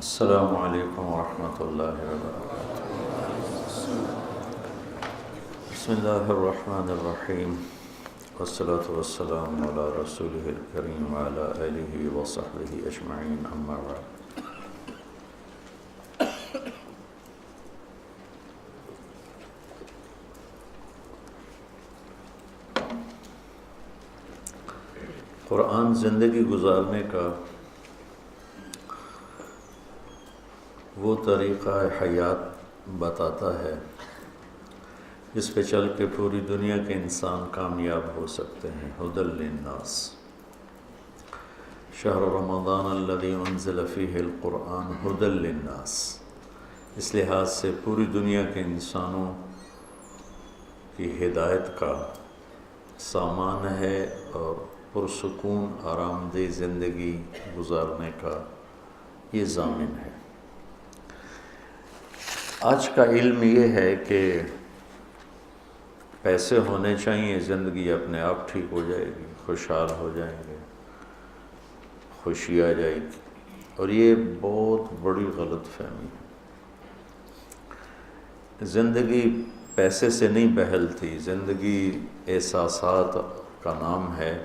السلام علیکم ورحمۃ اللہ وبرکاتہ۔ بسم اللہ الرحمن الرحیم، والصلاة والسلام علی رسولہ الکریم وعلی آلہ وصحبہ اجمعین، اما بعد۔ قرآن زندگی گزارنے کا وہ طریقہ حیات بتاتا ہے جس پہ چل کے پوری دنیا کے انسان کامیاب ہو سکتے ہیں۔ ھدی للناس، شہر رمضان الذی انزل فیہ القرآن ھدی للناس، اس لحاظ سے پوری دنیا کے انسانوں کی ہدایت کا سامان ہے اور پرسکون آرام دہ زندگی گزارنے کا یہ ضامن ہے۔ آج کا علم یہ ہے کہ پیسے ہونے چاہیے، زندگی اپنے آپ ٹھیک ہو جائے گی، خوشحال ہو جائیں گے، خوشی آ جائے گی، اور یہ بہت بڑی غلط فہمی ہے۔ زندگی پیسے سے نہیں بہلتی، زندگی احساسات کا نام ہے،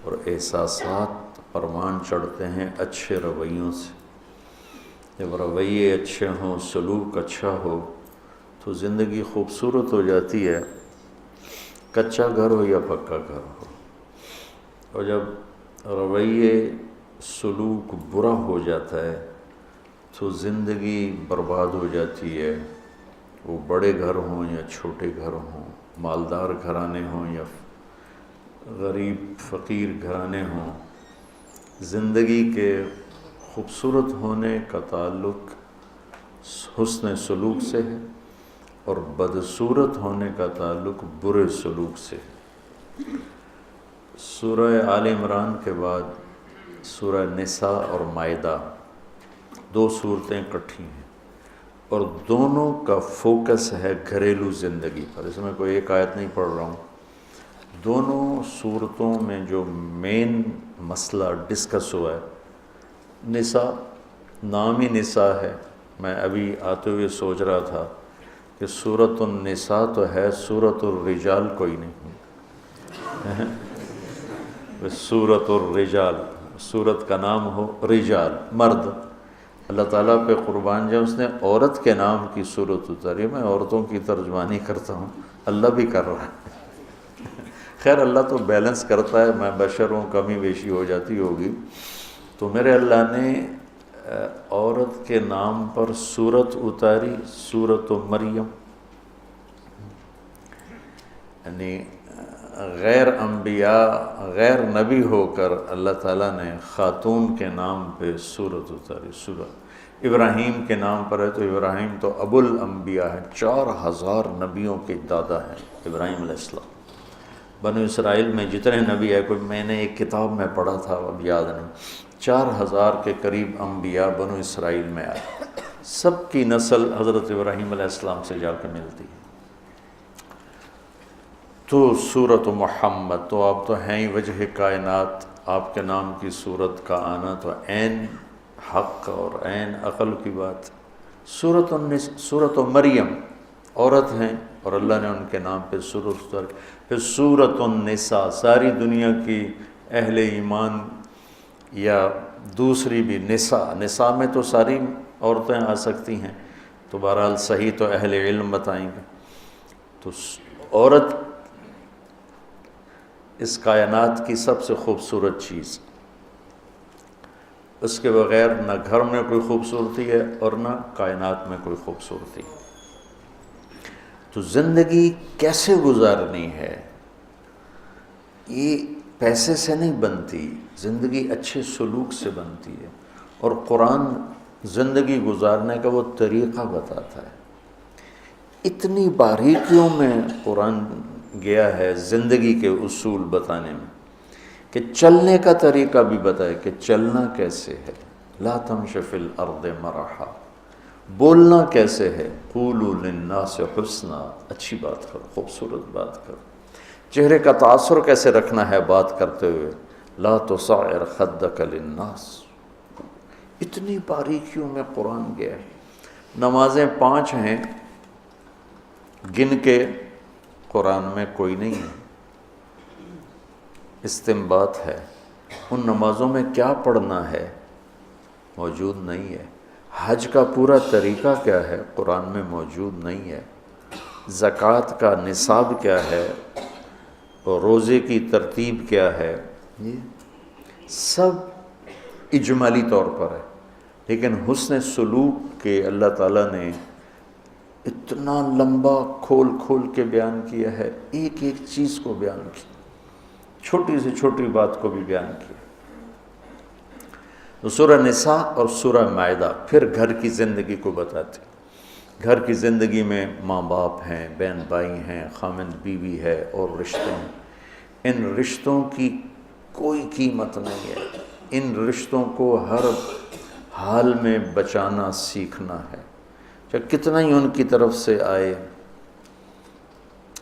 اور احساسات پروان چڑھتے ہیں اچھے رویوں سے۔ جب رویے اچھے ہوں، سلوک اچھا ہو تو زندگی خوبصورت ہو جاتی ہے، کچا گھر ہو یا پکا گھر ہو۔ اور جب رویے سلوک برا ہو جاتا ہے تو زندگی برباد ہو جاتی ہے، وہ بڑے گھر ہوں یا چھوٹے گھر ہوں، مالدار گھرانے ہوں یا غریب فقیر گھرانے ہوں۔ زندگی کے خوبصورت ہونے کا تعلق حسن سلوک سے ہے، اور بدصورت ہونے کا تعلق برے سلوک سے ہے۔ سورہ آل عمران کے بعد سورہ نساء اور مائدہ، دو صورتیں اکٹھی ہیں، اور دونوں کا فوکس ہے گھریلو زندگی پر۔ اس میں کوئی ایک آیت نہیں پڑھ رہا ہوں، دونوں صورتوں میں جو مین مسئلہ ڈسکس ہوا ہے، نساء، نام ہی نساء ہے۔ میں ابھی آتے ہوئے سوچ رہا تھا کہ سورۃ النساء تو ہے، سورۃ الرجال کوئی نہیں۔ سورۃ الرجال، سورت کا نام ہو رجال، مرد۔ اللہ تعالیٰ پہ قربان جائے، اس نے عورت کے نام کی صورت اتاری۔ میں عورتوں کی ترجمانی کرتا ہوں، اللہ بھی کر رہا ہے۔ خیر اللہ تو بیلنس کرتا ہے، میں بشر ہوں، کمی بیشی ہو جاتی ہوگی۔ تو میرے اللہ نے عورت کے نام پر سورت اتاری، سورۃ مریم، یعنی غیر انبیاء، غیر نبی ہو کر اللہ تعالیٰ نے خاتون کے نام پہ سورت اتاری۔ سورت ابراہیم کے نام پر ہے تو ابراہیم تو ابو الانبیاء ہے، 4000 نبیوں کے دادا ہیں ابراہیم علیہ السلام۔ بنو اسرائیل میں جتنے نبی ہے، کوئی میں نے ایک کتاب میں پڑھا تھا، اب یاد نہیں، 4000 کے قریب انبیاء بنو اسرائیل میں آئے، سب کی نسل حضرت ابراہیم علیہ السلام سے جا کے ملتی ہے۔ تو سورۃ محمد، تو آپ تو ہیں ہی وجہ کائنات، آپ کے نام کی سورت کا آنا تو عین حق اور عین عقل کی بات۔ سورۃ مریم، عورت ہیں اور اللہ نے ان کے نام پہ سورت اتاری۔ پھر سورۃ النساء، ساری دنیا کی اہل ایمان یا دوسری بھی نساء میں تو ساری عورتیں آ سکتی ہیں، تو بہرحال صحیح تو اہل علم بتائیں گے۔ تو عورت اس کائنات کی سب سے خوبصورت چیز، اس کے بغیر نہ گھر میں کوئی خوبصورتی ہے اور نہ کائنات میں کوئی خوبصورتی۔ تو زندگی کیسے گزارنی ہے، یہ پیسے سے نہیں بنتی، زندگی اچھے سلوک سے بنتی ہے، اور قرآن زندگی گزارنے کا وہ طریقہ بتاتا ہے۔ اتنی باریکیوں میں قرآن گیا ہے زندگی کے اصول بتانے میں، کہ چلنے کا طریقہ بھی بتائے کہ چلنا کیسے ہے، لا تمش فی الارض مرحا، بولنا کیسے ہے، قولوا للناس حسنا، اچھی بات کرو، خوبصورت بات کرو، چہرے کا تاثر کیسے رکھنا ہے بات کرتے ہوئے، لا تصعر خدک للناس، اتنی باریکیوں میں قرآن گیا ہے۔ نمازیں 5 ہیں، گن کے قرآن میں کوئی نہیں ہے، استنباط ہے۔ ان نمازوں میں کیا پڑھنا ہے موجود نہیں ہے۔ حج کا پورا طریقہ کیا ہے قرآن میں موجود نہیں ہے۔ زکوٰۃ کا نصاب کیا ہے اور روزے کی ترتیب کیا ہے، یہ سب اجمالی طور پر ہے، لیکن حسن سلوک کے اللہ تعالیٰ نے اتنا لمبا کھول کھول کے بیان کیا ہے، ایک ایک چیز کو بیان کیا، چھوٹی سے چھوٹی بات کو بھی بیان کیا۔ تو سورہ نساء اور سورہ مائدہ پھر گھر کی زندگی کو بتاتے ہیں۔ گھر کی زندگی میں ماں باپ ہیں، بہن بھائی ہیں، خامند بیوی ہے اور رشتے ہیں۔ ان رشتوں کی کوئی قیمت نہیں ہے، ان رشتوں کو ہر حال میں بچانا سیکھنا ہے، چاہے کتنا ہی ان کی طرف سے آئے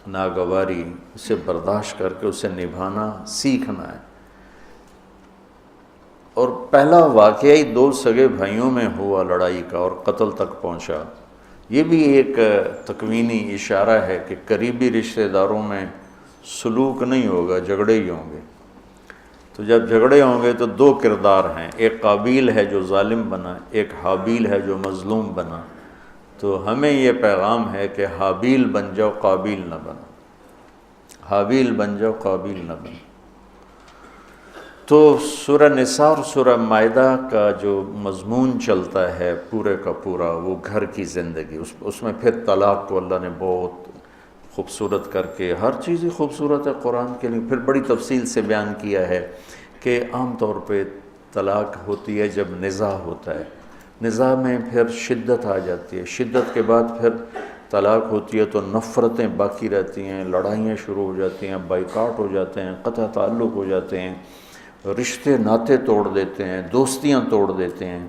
ناگواری، اسے برداشت کر کے اسے نبھانا سیکھنا ہے۔ اور پہلا واقعہ ہی 2 سگے بھائیوں میں ہوا لڑائی کا اور قتل تک پہنچا، یہ بھی ایک تکوینی اشارہ ہے کہ قریبی رشتہ داروں میں سلوک نہیں ہوگا، جھگڑے ہی ہوں گے۔ تو جب جھگڑے ہوں گے تو 2 کردار ہیں، ایک قابیل ہے جو ظالم بنا، ایک حابیل ہے جو مظلوم بنا۔ تو ہمیں یہ پیغام ہے کہ حابیل بن جاؤ، قابیل نہ بنو، حابیل بن جاؤ، قابیل نہ بنو۔ تو سورہ نساء اور سورہ مائدہ کا جو مضمون چلتا ہے پورے کا پورا، وہ گھر کی زندگی، اس میں پھر طلاق کو اللہ نے بہت خوبصورت کر کے، ہر چیز ہی خوبصورت ہے قرآن کے لیے، پھر بڑی تفصیل سے بیان کیا ہے کہ عام طور پہ طلاق ہوتی ہے جب نزاع ہوتا ہے، نزاع میں پھر شدت آ جاتی ہے، شدت کے بعد پھر طلاق ہوتی ہے تو نفرتیں باقی رہتی ہیں، لڑائیاں شروع ہو جاتی ہیں، بائیکاٹ ہو جاتے ہیں، قطع تعلق ہو جاتے ہیں، رشتے ناطے توڑ دیتے ہیں، دوستیاں توڑ دیتے ہیں۔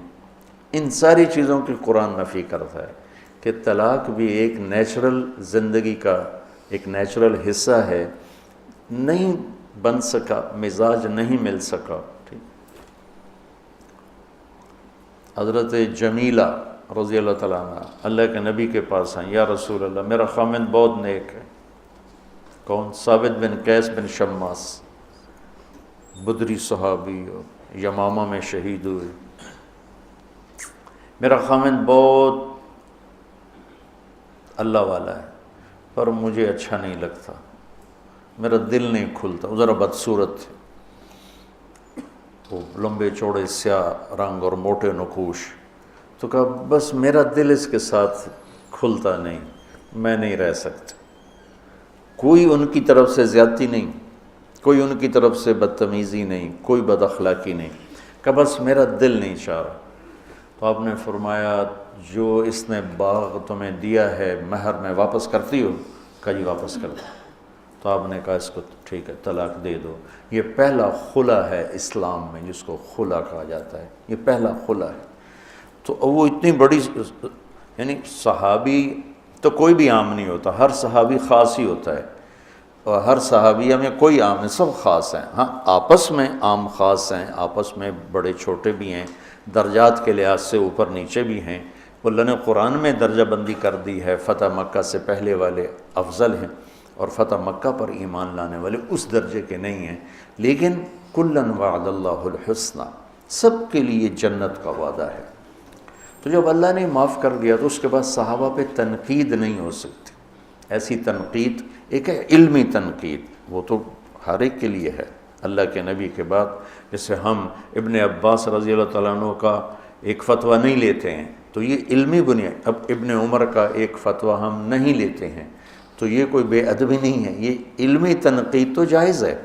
ان ساری چیزوں کی قرآن نفی کرتا ہے کہ طلاق بھی ایک نیچرل زندگی کا ایک نیچرل حصہ ہے، نہیں بن سکا، مزاج نہیں مل سکا۔ ٹھیک، حضرت جمیلہ رضی اللہ تعالیٰ عنہ اللہ کے نبی کے پاس آئیں، یا رسول اللہ میرا خامند بہت نیک ہے۔ کون؟ ثابت بن قیس بن شماس، بدری صحابی اور یمامہ میں شہید ہوئے۔ میرا خامند بہت اللہ والا ہے، پر مجھے اچھا نہیں لگتا، میرا دل نہیں کھلتا، وہ ذرا بدصورت تھے، وہ لمبے چوڑے سیاہ رنگ اور موٹے نقوش۔ تو کہا بس میرا دل اس کے ساتھ کھلتا نہیں، میں نہیں رہ سکتا۔ کوئی ان کی طرف سے زیادتی نہیں، کوئی ان کی طرف سے بدتمیزی نہیں، کوئی بد اخلاقی نہیں، کہ بس میرا دل نہیں چاہ رہا۔ تو آپ نے فرمایا جو اس نے باغ تمہیں دیا ہے مہر میں واپس کرتی ہو؟ کہا جی واپس کر دو۔ تو آپ نے کہا اس کو ٹھیک ہے طلاق دے دو۔ یہ پہلا خلا ہے اسلام میں، جس کو خلا کہا جاتا ہے، یہ پہلا خلا ہے۔ تو وہ اتنی بڑی، یعنی صحابی تو کوئی بھی عام نہیں ہوتا، ہر صحابی خاص ہی ہوتا ہے، اور ہر صحابیہ میں کوئی عام نہیں، سب خاص ہیں۔ ہاں آپس میں عام خاص ہیں، آپس میں بڑے چھوٹے بھی ہیں، درجات کے لحاظ سے اوپر نیچے بھی ہیں۔ اللہ نے قرآن میں درجہ بندی کر دی ہے، فتح مکہ سے پہلے والے افضل ہیں اور فتح مکہ پر ایمان لانے والے اس درجے کے نہیں ہیں، لیکن کلاً وعد اللہ الحسنى، سب کے لیے جنت کا وعدہ ہے۔ تو جب اللہ نے معاف کر دیا تو اس کے بعد صحابہ پہ تنقید نہیں ہو سکتی۔ ایسی تنقید، ایک ہے علمی تنقید، وہ تو ہر ایک کے لیے ہے اللہ کے نبی کے بعد۔ جیسے ہم ابن عباس رضی اللہ تعالیٰ عنہ کا ایک فتویٰ نہیں لیتے ہیں تو یہ علمی بنیاد، اب ابن عمر کا ایک فتویٰ ہم نہیں لیتے ہیں تو یہ کوئی بے ادبی نہیں ہے، یہ علمی تنقید تو جائز ہے،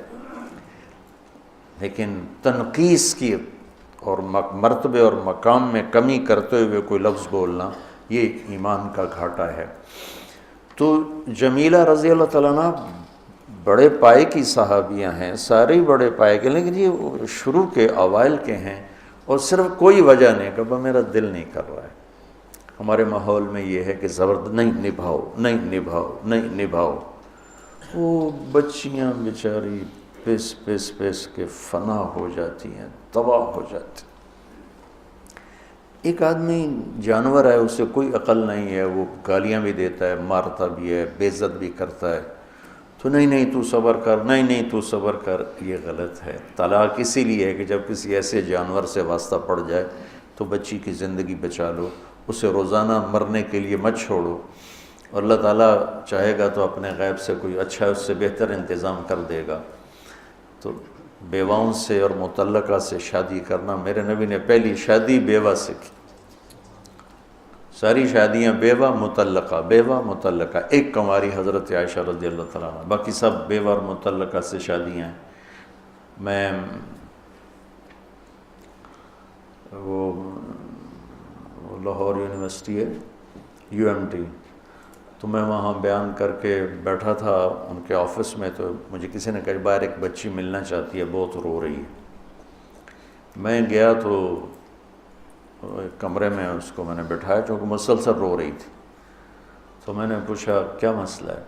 لیکن تنقیص کی اور مرتبے اور مقام میں کمی کرتے ہوئے کوئی لفظ بولنا، یہ ایمان کا گھاٹا ہے۔ تو جمیلہ رضی اللہ تعالیٰ عنہ بڑے پائے کی صحابیاں ہیں، سارے ہی بڑے پائے کے، لیکن یہ شروع کے اوائل کے ہیں، اور صرف کوئی وجہ نہیں کہ میرا دل نہیں کر رہا ہے۔ ہمارے ماحول میں یہ ہے کہ زبردست نہیں نبھاؤ، نہیں نبھاؤ، نہیں نبھاؤ۔ وہ بچیاں بیچاری پس کے فنا ہو جاتی ہیں، تباہ ہو جاتی ہیں۔ ایک آدمی جانور ہے، اسے کوئی عقل نہیں ہے، وہ گالیاں بھی دیتا ہے، مارتا بھی ہے، بے عزت بھی کرتا ہے، تو نہیں تو صبر کر، نہیں تو صبر کر، یہ غلط ہے۔ طلاق اسی لیے ہے کہ جب کسی ایسے جانور سے واسطہ پڑ جائے تو بچی کی زندگی بچا لو، اسے روزانہ مرنے کے لیے مت چھوڑو، اور اللہ تعالیٰ چاہے گا تو اپنے غیب سے کوئی اچھا اس سے بہتر انتظام کر دے گا۔ تو بیواؤں سے اور مطلقہ سے شادی کرنا، میرے نبی نے پہلی شادی بیوہ سے کی، ساری شادیاں بیوہ مطلقہ، ایک کنواری حضرت عائشہ رضی اللہ تعالیٰ عنہ، باقی سب بیوہ اور مطلقہ سے شادیاں ہیں۔ میں وہ لاہور یونیورسٹی ہے UMT، تو میں وہاں بیان کر کے بیٹھا تھا ان کے آفس میں، تو مجھے کسی نے کہا باہر ایک بچی ملنا چاہتی ہے، بہت رو رہی ہے۔ میں گیا تو ایک کمرے میں اس کو میں نے بٹھایا، چونکہ مسلسل رو رہی تھی، تو میں نے پوچھا کیا مسئلہ ہے؟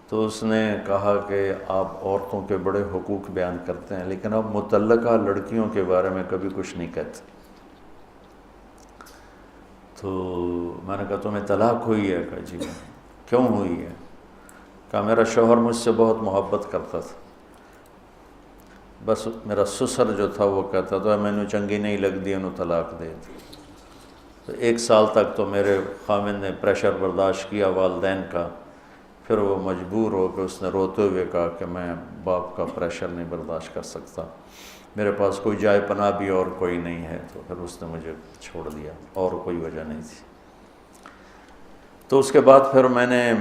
تو اس نے کہا کہ آپ عورتوں کے بڑے حقوق بیان کرتے ہیں، لیکن آپ مطلقہ لڑکیوں کے بارے میں کبھی کچھ نہیں کہتے۔ تو میں نے کہا تمہیں طلاق ہوئی ہے؟ کہا جی۔ کیوں ہوئی ہے؟ کہا میرا شوہر مجھ سے بہت محبت کرتا تھا، بس میرا سسر جو تھا وہ کہتا تھا میں نے چنگی نہیں لگ دی، انہوں طلاق دے دی۔ تو 1 سال تک تو میرے خامن نے پریشر برداشت کیا والدین کا، پھر وہ مجبور ہو کہ اس نے روتے ہوئے کہا کہ میں باپ کا پریشر نہیں برداشت کر سکتا، میرے پاس کوئی جائے پناہ بھی اور کوئی نہیں ہے، تو پھر اس نے مجھے چھوڑ دیا، اور کوئی وجہ نہیں تھی۔ تو اس کے بعد پھر میں نے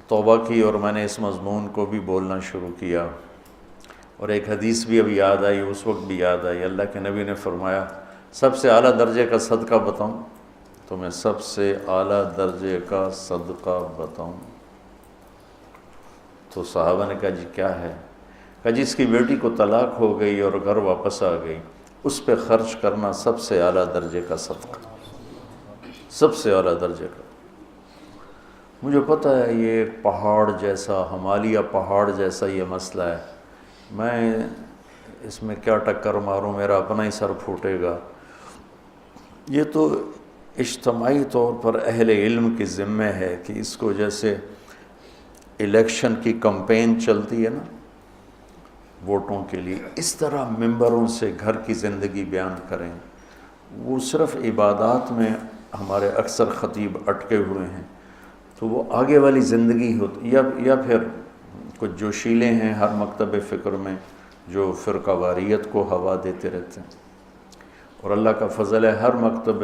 توبہ کی اور میں نے اس مضمون کو بھی بولنا شروع کیا، اور ایک حدیث بھی ابھی یاد آئی، اس وقت بھی یاد آئی۔ اللہ کے نبی نے فرمایا سب سے اعلیٰ درجے کا صدقہ بتاؤں؟ تو میں سب سے اعلیٰ درجے کا صدقہ بتاؤں؟ تو صحابہ نے کہا جی کیا ہے؟ کہا جس کی بیٹی کو طلاق ہو گئی اور گھر واپس آ گئی، اس پہ خرچ کرنا سب سے اعلیٰ درجے کا صدقہ، سب سے اعلیٰ درجے کا۔ مجھے پتہ ہے یہ پہاڑ جیسا، ہمالیہ پہاڑ جیسا یہ مسئلہ ہے، میں اس میں کیا ٹکر ماروں، میرا اپنا ہی سر پھوٹے گا۔ یہ تو اجتماعی طور پر اہل علم کی ذمہ ہے کہ اس کو، جیسے الیکشن کی کمپین چلتی ہے نا ووٹوں کے لیے، اس طرح ممبروں سے گھر کی زندگی بیان کریں۔ وہ صرف عبادات میں ہمارے اکثر خطیب اٹکے ہوئے ہیں، تو وہ آگے والی زندگی ہوتی، یا پھر کچھ جوشیلے ہیں ہر مکتب فکر میں جو فرقہ واریت کو ہوا دیتے رہتے ہیں، اور اللہ کا فضل ہے ہر مکتب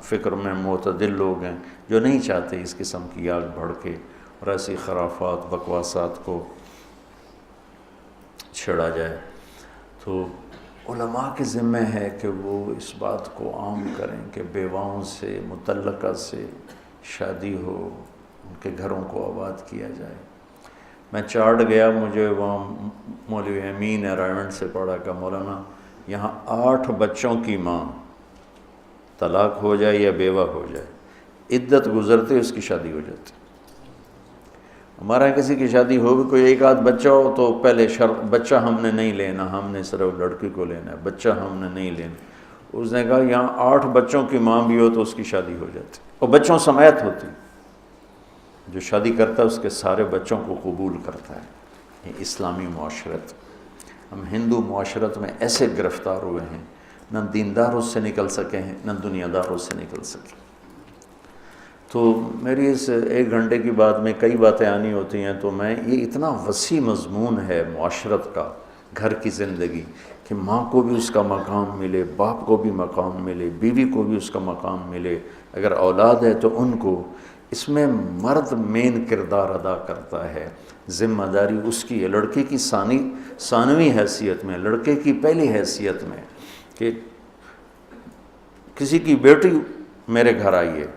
فکر میں معتدل لوگ ہیں جو نہیں چاہتے اس قسم کی آگ بھڑکے اور ایسی خرافات بکواسات کو چھڑا جائے۔ تو علماء کے ذمہ ہے کہ وہ اس بات کو عام کریں کہ بیواؤں سے، مطلقہ سے شادی ہو، ان کے گھروں کو آباد کیا جائے۔ میں چاٹ گیا، مجھے وہاں مولوی امین رائمنڈ سے پڑھا کہ مولانا یہاں 8 بچوں کی ماں طلاق ہو جائے یا بیوہ ہو جائے، عدت گزرتے اس کی شادی ہو جاتی۔ ہمارا کسی کی شادی ہو بھی، کوئی 1 آدھ بچہ ہو تو پہلے شرط، بچہ ہم نے نہیں لینا، ہم نے صرف لڑکی کو لینا ہے، بچہ ہم نے نہیں لینا۔ اس نے کہا یہاں 8 بچوں کی ماں بھی ہو تو اس کی شادی ہو جاتی، اور بچوں سمیت ہوتی۔ جو شادی کرتا ہے اس کے سارے بچوں کو قبول کرتا ہے۔ یہ اسلامی معاشرت۔ ہم ہندو معاشرت میں ایسے گرفتار ہوئے ہیں، نہ دینداروں سے نکل سکے ہیں، نہ دنیا داروں سے نکل سکے۔ تو میری اس 1 گھنٹے کی بات میں کئی باتیں آنی ہوتی ہیں، تو میں یہ اتنا وسیع مضمون ہے معاشرت کا، گھر کی زندگی، کہ ماں کو بھی اس کا مقام ملے، باپ کو بھی مقام ملے، بیوی کو بھی اس کا مقام ملے، اگر اولاد ہے تو ان کو۔ اس میں مرد مین کردار ادا کرتا ہے، ذمہ داری اس کی ہے، لڑکی کی ثانوی حیثیت میں، لڑکے کی پہلی حیثیت میں، کہ کسی کی بیٹی میرے گھر آئی ہے،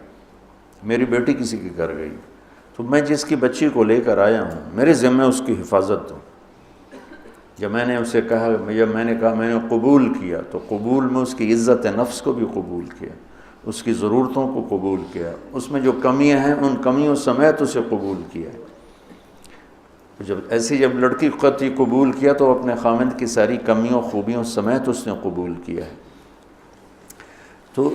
میری بیٹی کسی کے گھر گئی، تو میں جس کی بچی کو لے کر آیا ہوں میرے ذمہ اس کی حفاظت دوں۔ جب میں نے اسے کہا، جب میں نے کہا میں نے قبول کیا، تو قبول میں اس کی عزت نفس کو بھی قبول کیا، اس کی ضرورتوں کو قبول کیا، اس میں جو کمیاں ہیں ان کمیوں سمیت اسے قبول کیا ہے۔ جب لڑکی قطعی قبول کیا تو اپنے خامند کی ساری کمیوں خوبیوں سمیت اس نے قبول کیا ہے۔ تو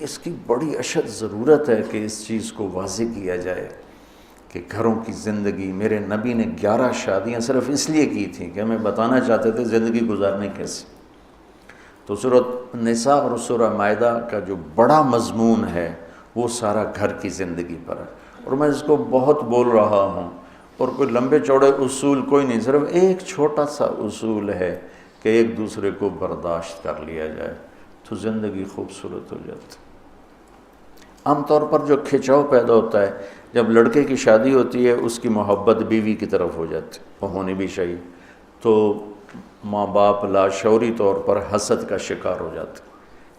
اس کی بڑی اشد ضرورت ہے کہ اس چیز کو واضح کیا جائے کہ گھروں کی زندگی، میرے نبی نے 11 شادیاں صرف اس لیے کی تھیں کہ ہمیں بتانا چاہتے تھے زندگی گزارنے کیسے۔ تو سورۃ نساء اور سورہ مائدہ کا جو بڑا مضمون ہے وہ سارا گھر کی زندگی پر ہے، اور میں اس کو بہت بول رہا ہوں، اور کوئی لمبے چوڑے اصول کوئی نہیں، صرف ایک چھوٹا سا اصول ہے کہ ایک دوسرے کو برداشت کر لیا جائے تو زندگی خوبصورت ہو جاتی۔ عام طور پر جو کھچاؤ پیدا ہوتا ہے جب لڑکے کی شادی ہوتی ہے، اس کی محبت بیوی کی طرف ہو جاتی ہے، وہ ہونی بھی چاہیے، تو ماں باپ لاشعوری طور پر حسد کا شکار ہو جاتے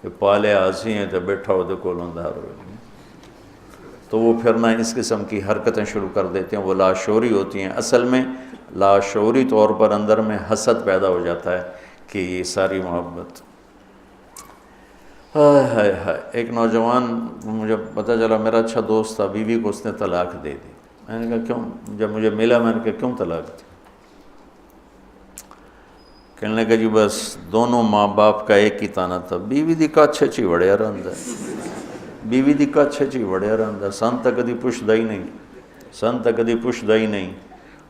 کہ پالے آسی ہیں تو بیٹھا ہو تو کولندار ہو، تو وہ پھر نہ اس قسم کی حرکتیں شروع کر دیتے ہیں، وہ لاشعوری ہوتی ہیں۔ اصل میں لاشعوری طور پر اندر میں حسد پیدا ہو جاتا ہے کہ یہ ساری محبت۔ ہائے ہائے، ایک نوجوان، مجھے پتہ چلا میرا اچھا دوست تھا، بیوی کو اس نے طلاق دے دی۔ میں نے کہا کیوں؟ جب مجھے ملا میں نے کہا کیوں طلاق دی؟ کہنے لگا جی بس دونوں ماں باپ کا ایک ہی تانا تھا، بیوی دی کچھ چی وڑیا رہندا ہے، بیوی دی کچھ چی وڑیا رہندا، سن تک کدی پوچھدا ہی نہیں، سن تک کدی پوچھدا ہی نہیں۔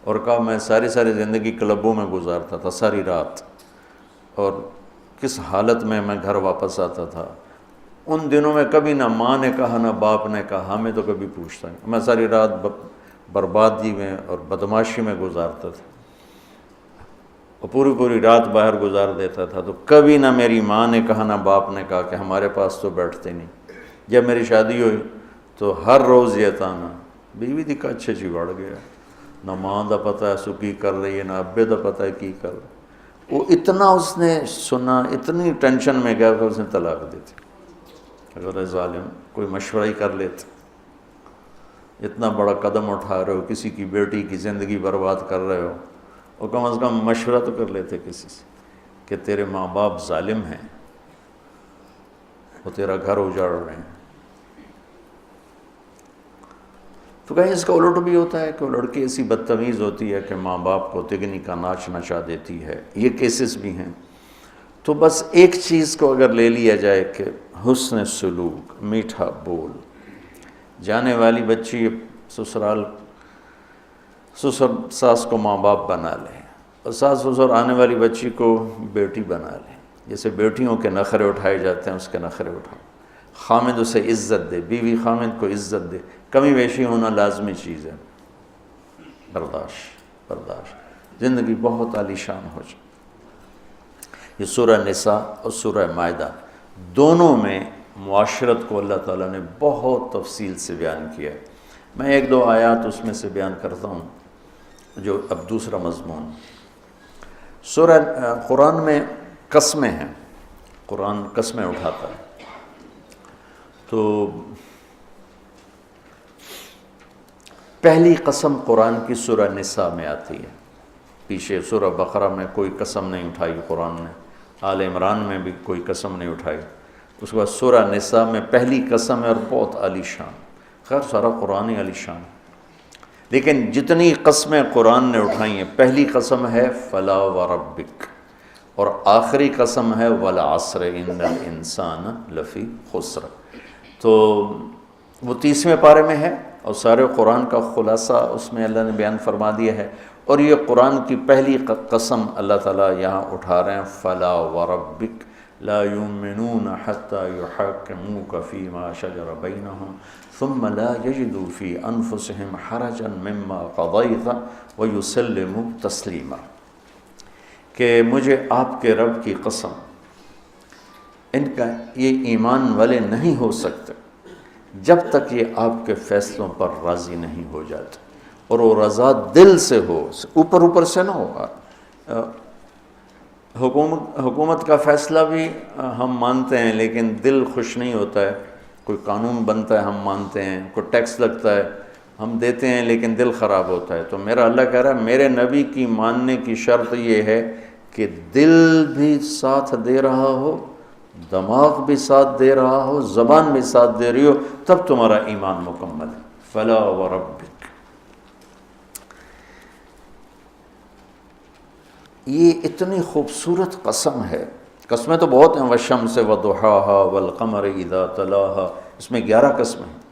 اور کہا میں ساری زندگی کلبوں میں گزارتا تھا ساری رات، اور کس حالت میں میں گھر واپس آتا تھا، ان دنوں میں کبھی نہ ماں نے کہا نہ باپ نے کہا، ہمیں تو کبھی پوچھتا نہیں، میں ساری رات بربادی میں اور بدماشی میں گزارتا تھا، اور پوری رات باہر گزار دیتا تھا، تو کبھی نہ میری ماں نے کہا نہ باپ نے کہا کہ ہمارے پاس تو بیٹھتے نہیں۔ جب میری شادی ہوئی تو ہر روز یہ تانا، بیوی دی کچھ چی وڑ گیا، نہ ماں دا پتہ ہے سو کی کر رہی ہے، نہ ابے دا پتہ ہے کی کر رہی ہے۔ وہ اتنا اس نے سنا، اتنی ٹینشن میں گیا کہ اس نے طلاق دی تھی۔ اگر ظالم کوئی مشورہ ہی کر لیتے، اتنا بڑا قدم اٹھا رہے ہو، کسی کی بیٹی کی زندگی برباد کر رہے ہو، اور کم از کم مشورہ تو کر لیتے کسی سے کہ تیرے ماں باپ ظالم ہیں، وہ تیرا گھر اجاڑ رہے ہیں۔ تو کہیں اس کا الٹ بھی ہوتا ہے کہ وہ لڑکی ایسی بدتمیز ہوتی ہے کہ ماں باپ کو تگنی کا ناچ نچا دیتی ہے، یہ کیسز بھی ہیں۔ تو بس ایک چیز کو اگر لے لیا جائے کہ حسن سلوک، میٹھا بول، جانے والی بچی سسرال سسر ساس کو ماں باپ بنا لے، اور ساس سسر آنے والی بچی کو بیٹی بنا لے، جیسے بیٹیوں کے نخرے اٹھائے جاتے ہیں اس کے نخرے اٹھاؤ، خامد اسے عزت دے، بیوی خامد کو عزت دے، کمی بیشی ہونا لازمی چیز ہے، برداشت، زندگی بہت عالی شان ہو جائے۔ یہ سورہ نساء اور سورہ مائدہ دونوں میں معاشرت کو اللہ تعالیٰ نے بہت تفصیل سے بیان کیا ہے۔ میں ایک دو آیات اس میں سے بیان کرتا ہوں جو اب دوسرا مضمون۔ سورہ قرآن میں قسمیں ہیں، قرآن قسمیں اٹھاتا ہے، تو پہلی قسم قرآن کی سورہ نساء میں آتی ہے، پیچھے سورہ بقرہ میں کوئی قسم نہیں اٹھائی قرآن نے، آل عمران میں بھی کوئی قسم نہیں اٹھائی، اس کے بعد سورہ نساء میں پہلی قسم ہے اور بہت عالی شان، خیر سارا قرآن ہی عالی شان، لیکن جتنی قسمیں قرآن نے اٹھائی ہیں، پہلی قسم ہے فلا وربک، اور آخری قسم ہے والعصر ان الانسان لفی خسر، تو وہ 30ویں پارے میں ہے، اور سارے قرآن کا خلاصہ اس میں اللہ نے بیان فرما دیا ہے، اور یہ قرآن کی پہلی قسم اللہ تعالیٰ یہاں اٹھا رہے ہیں، فلا وربک لا یؤمنون حتی یحاکموک فیما شجر بینہم ثم لا یجدوا فی انفسہم حرجا مما قضیت ویسلموا تسلیما، کہ مجھے آپ کے رب کی قسم، ان کا یہ ایمان والے نہیں ہو سکتے جب تک یہ آپ کے فیصلوں پر راضی نہیں ہو جاتے، اور وہ رضا دل سے ہو، اوپر سے نہ ہو۔ حکومت کا فیصلہ بھی ہم مانتے ہیں لیکن دل خوش نہیں ہوتا ہے، کوئی قانون بنتا ہے ہم مانتے ہیں، کوئی ٹیکس لگتا ہے ہم دیتے ہیں لیکن دل خراب ہوتا ہے، تو میرا اللہ کہہ رہا ہے میرے نبی کی ماننے کی شرط یہ ہے کہ دل بھی ساتھ دے رہا ہو، دماغ بھی ساتھ دے رہا ہو، زبان بھی ساتھ دے رہی ہو، تب تمہارا ایمان مکمل ہے۔ فلا وربک، یہ اتنی خوبصورت قسم ہے قسمیں تو بہت ہیں، والشمس وضحاہا والقمر اذا تلاہا، اس میں 11 قسمیں ہیں،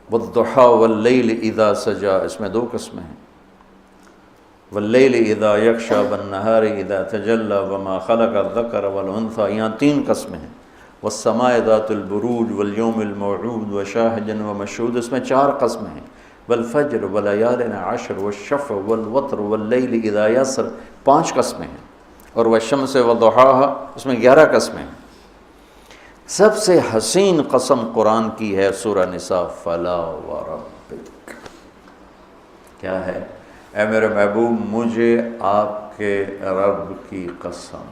والضحا واللیل اذا سجا، اس میں 2 قسمیں ہیں، واللیل اذا یغشی والنہار اذا تجلی وما خلق الذکر والانثی، یہاں 3 قسمیں ہیں، والسماء ذات البروج والیوم الموعود وشاہد ومشہود، اس میں 4 قسمیں ہیں، والفجر ولیال عشر والشفع والوتر واللیل اذا یسر، 5 قسمیں ہیں، اور والشمس وضحاہا اس میں 11 قسمیں ہیں۔ سب سے حسین قسم قرآن کی ہے سورہ نساء، فلا وربک، کیا ہے؟ اے میرے محبوب مجھے آپ کے رب کی قسم۔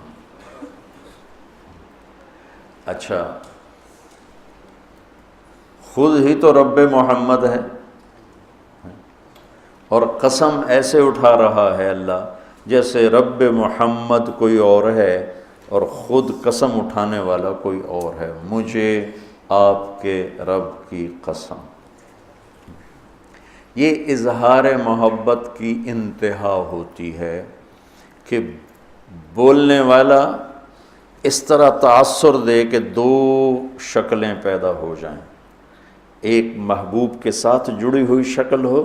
اچھا، خود ہی تو رب محمد ہے، اور قسم ایسے اٹھا رہا ہے اللہ جیسے رب محمد کوئی اور ہے اور خود قسم اٹھانے والا کوئی اور ہے، مجھے آپ کے رب کی قسم۔ یہ اظہار محبت کی انتہا ہوتی ہے کہ بولنے والا اس طرح تاثر دے کہ 2 شکلیں پیدا ہو جائیں، ایک محبوب کے ساتھ جڑی ہوئی شکل ہو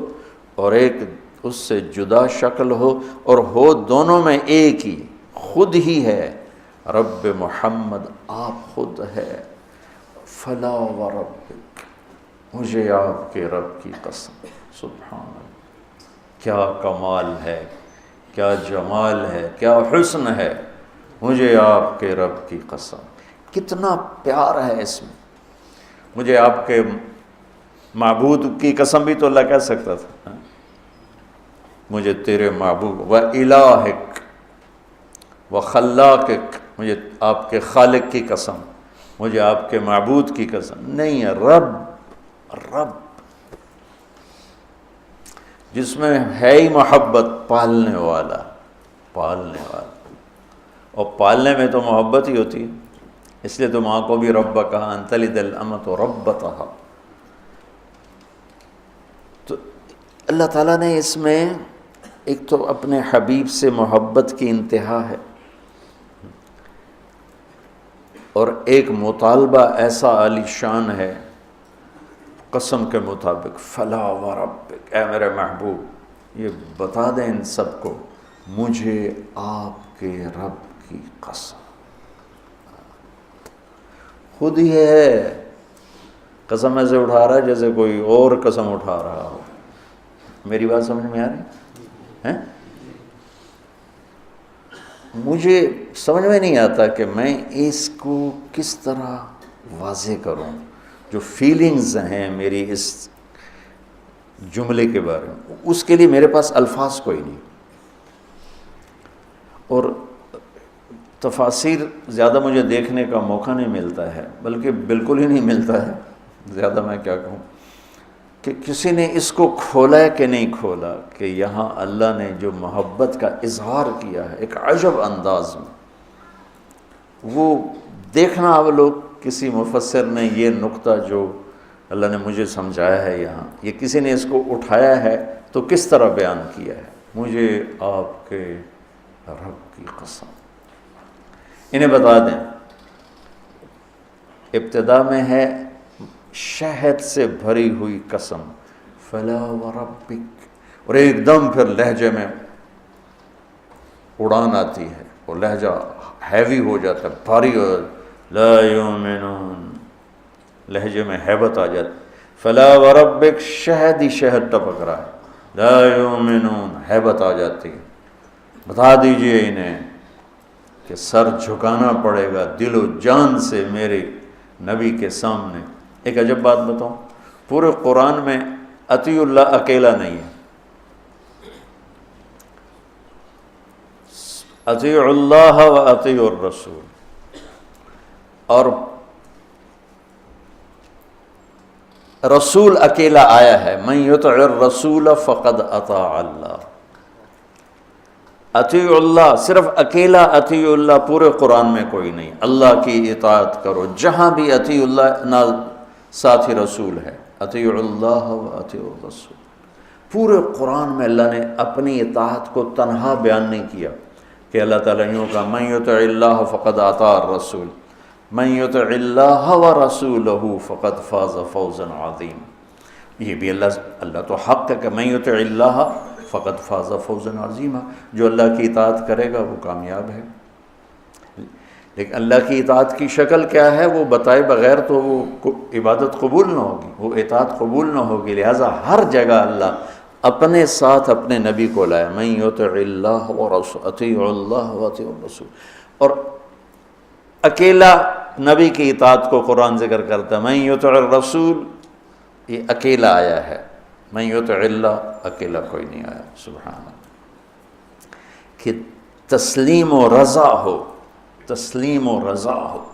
اور ایک اس سے جدا شکل ہو، اور ہو دونوں میں ایک ہی، خود ہی ہے، رب محمد آپ خود ہے۔ فلا وربک، مجھے آپ کے رب کی قسم۔ سبحان اللہ، کیا کمال ہے، کیا جمال ہے، کیا حسن ہے، مجھے آپ کے رب کی قسم۔ کتنا پیار ہے اس میں۔ مجھے آپ کے معبود کی قسم بھی تو اللہ کہہ سکتا تھا، مجھے تیرے معبود و الہک و خلاقک، مجھے آپ کے خالق کی قسم، مجھے آپ کے معبود کی قسم نہیں ہے، رب جس میں ہے ہی محبت، پالنے والا، اور پالنے میں تو محبت ہی ہوتی ہے، اس لیے تو ماں کو بھی رب کہا، ان تلد الامۃ ربتہا۔ تو اللہ تعالیٰ نے اس میں ایک تو اپنے حبیب سے محبت کی انتہا ہے، اور ایک مطالبہ ایسا عالی شان ہے قسم کے مطابق، فلا وربک، اے میرے محبوب یہ بتا دیں ان سب کو، مجھے آپ کے رب کی قسم۔ خود ہی ہے، قسم ایسے اٹھا رہا ہے جیسے کوئی اور قسم اٹھا رہا ہو۔ میری بات سمجھ میں آ رہی ہے؟ مجھے سمجھ میں نہیں آتا کہ میں اس کو کس طرح واضح کروں، جو فیلنگز ہیں میری اس جملے کے بارے میں، اس کے لیے میرے پاس الفاظ کوئی نہیں، اور تفاسیر زیادہ مجھے دیکھنے کا موقع نہیں ملتا ہے، بلکہ بالکل ہی نہیں ملتا ہے، زیادہ میں کیا کہوں، کہ کسی نے اس کو کھولا ہے کہ نہیں کھولا، کہ یہاں اللہ نے جو محبت کا اظہار کیا ہے ایک عجب انداز میں، وہ دیکھنا آپ لوگ، کسی مفسر نے یہ نقطہ جو اللہ نے مجھے سمجھایا ہے یہاں، یہ کسی نے اس کو اٹھایا ہے تو کس طرح بیان کیا ہے، مجھے آپ کے رب کی قسم۔ انہیں بتا دیں، ابتدا میں ہے شہد سے بھری ہوئی قسم، فلا وربک، اور ایک دم پھر لہجے میں اڑان آتی ہے، اور لہجہ ہیوی ہو جاتا ہے، بھاری ہو جاتا ہے، لا یؤمنون، لہجے میں ہیبت آ جاتی، فلا وربک، شہد ہی شہد ٹپک رہا ہے، لا یؤمنون، ہیبت آ جاتی ہے، بتا دیجئے انہیں کہ سر جھکانا پڑے گا دل و جان سے میرے نبی کے سامنے۔ ایک عجب بات بتاؤں، پورے قرآن میں اطیع اللہ اکیلا نہیں ہے، اطیع اللہ و اطیع الرسول، اور رسول اکیلا آیا ہے، من یطع الرسول فقد اطاع اللہ۔ اطیع اللہ، صرف اکیلا اطیع اللہ پورے قرآن میں کوئی نہیں، اللہ کی اطاعت کرو، جہاں بھی اطیع اللہ نہ ساتھ ہی رسول ہے، اطیع اللہ و اطیع الرسول۔ پورے قرآن میں اللہ نے اپنی اطاعت کو تنہا بیان نہیں کیا، کہ اللہ تعالیٰ یوں کہا من یطع اللہ فقد اطاع الرسول من یطع اللہ ورسولہ فقد فاز فوزا عظیما. یہ بھی اللہ تو حق ہے کہ من یطع اللہ فقد فاز فوزا عظیما، جو اللہ کی اطاعت کرے گا وہ کامیاب ہے. لیکن اللہ کی اطاعت کی شکل کیا ہے وہ بتائے بغیر تو وہ عبادت قبول نہ ہوگی، وہ اطاعت قبول نہ ہوگی. لہٰذا ہر جگہ اللہ اپنے ساتھ اپنے نبی کو لایا، من یطع اللہ ورسول اطیعوا اللہ واطیعوا الرسول. اور اکیلا نبی کی اطاعت کو قرآن ذکر کرتا ہے، من یطع الرسول یہ اکیلا آیا ہے، من یطع اللہ اکیلا کوئی نہیں آیا. سبحان اللہ. کہ تسلیم و رضا ہو، تسلیم و رضا ہو،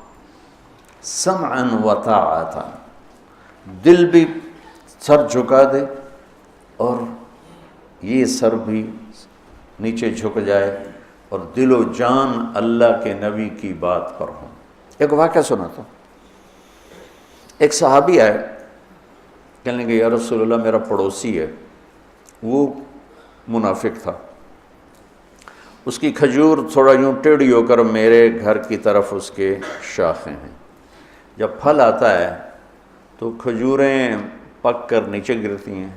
سمعا و طاعتا، دل بھی سر جھکا دے اور یہ سر بھی نیچے جھک جائے اور دل و جان اللہ کے نبی کی بات پر ہوں. ایک واقعہ سناتا ہوں. ایک صحابی آئے، کہنے لگے یا رسول اللہ میرا پڑوسی ہے، وہ منافق تھا، اس کی کھجور تھوڑا یوں ٹیڑھی ہو کر میرے گھر کی طرف اس کے شاخیں ہیں، جب پھل آتا ہے تو کھجوریں پک کر نیچے گرتی ہیں،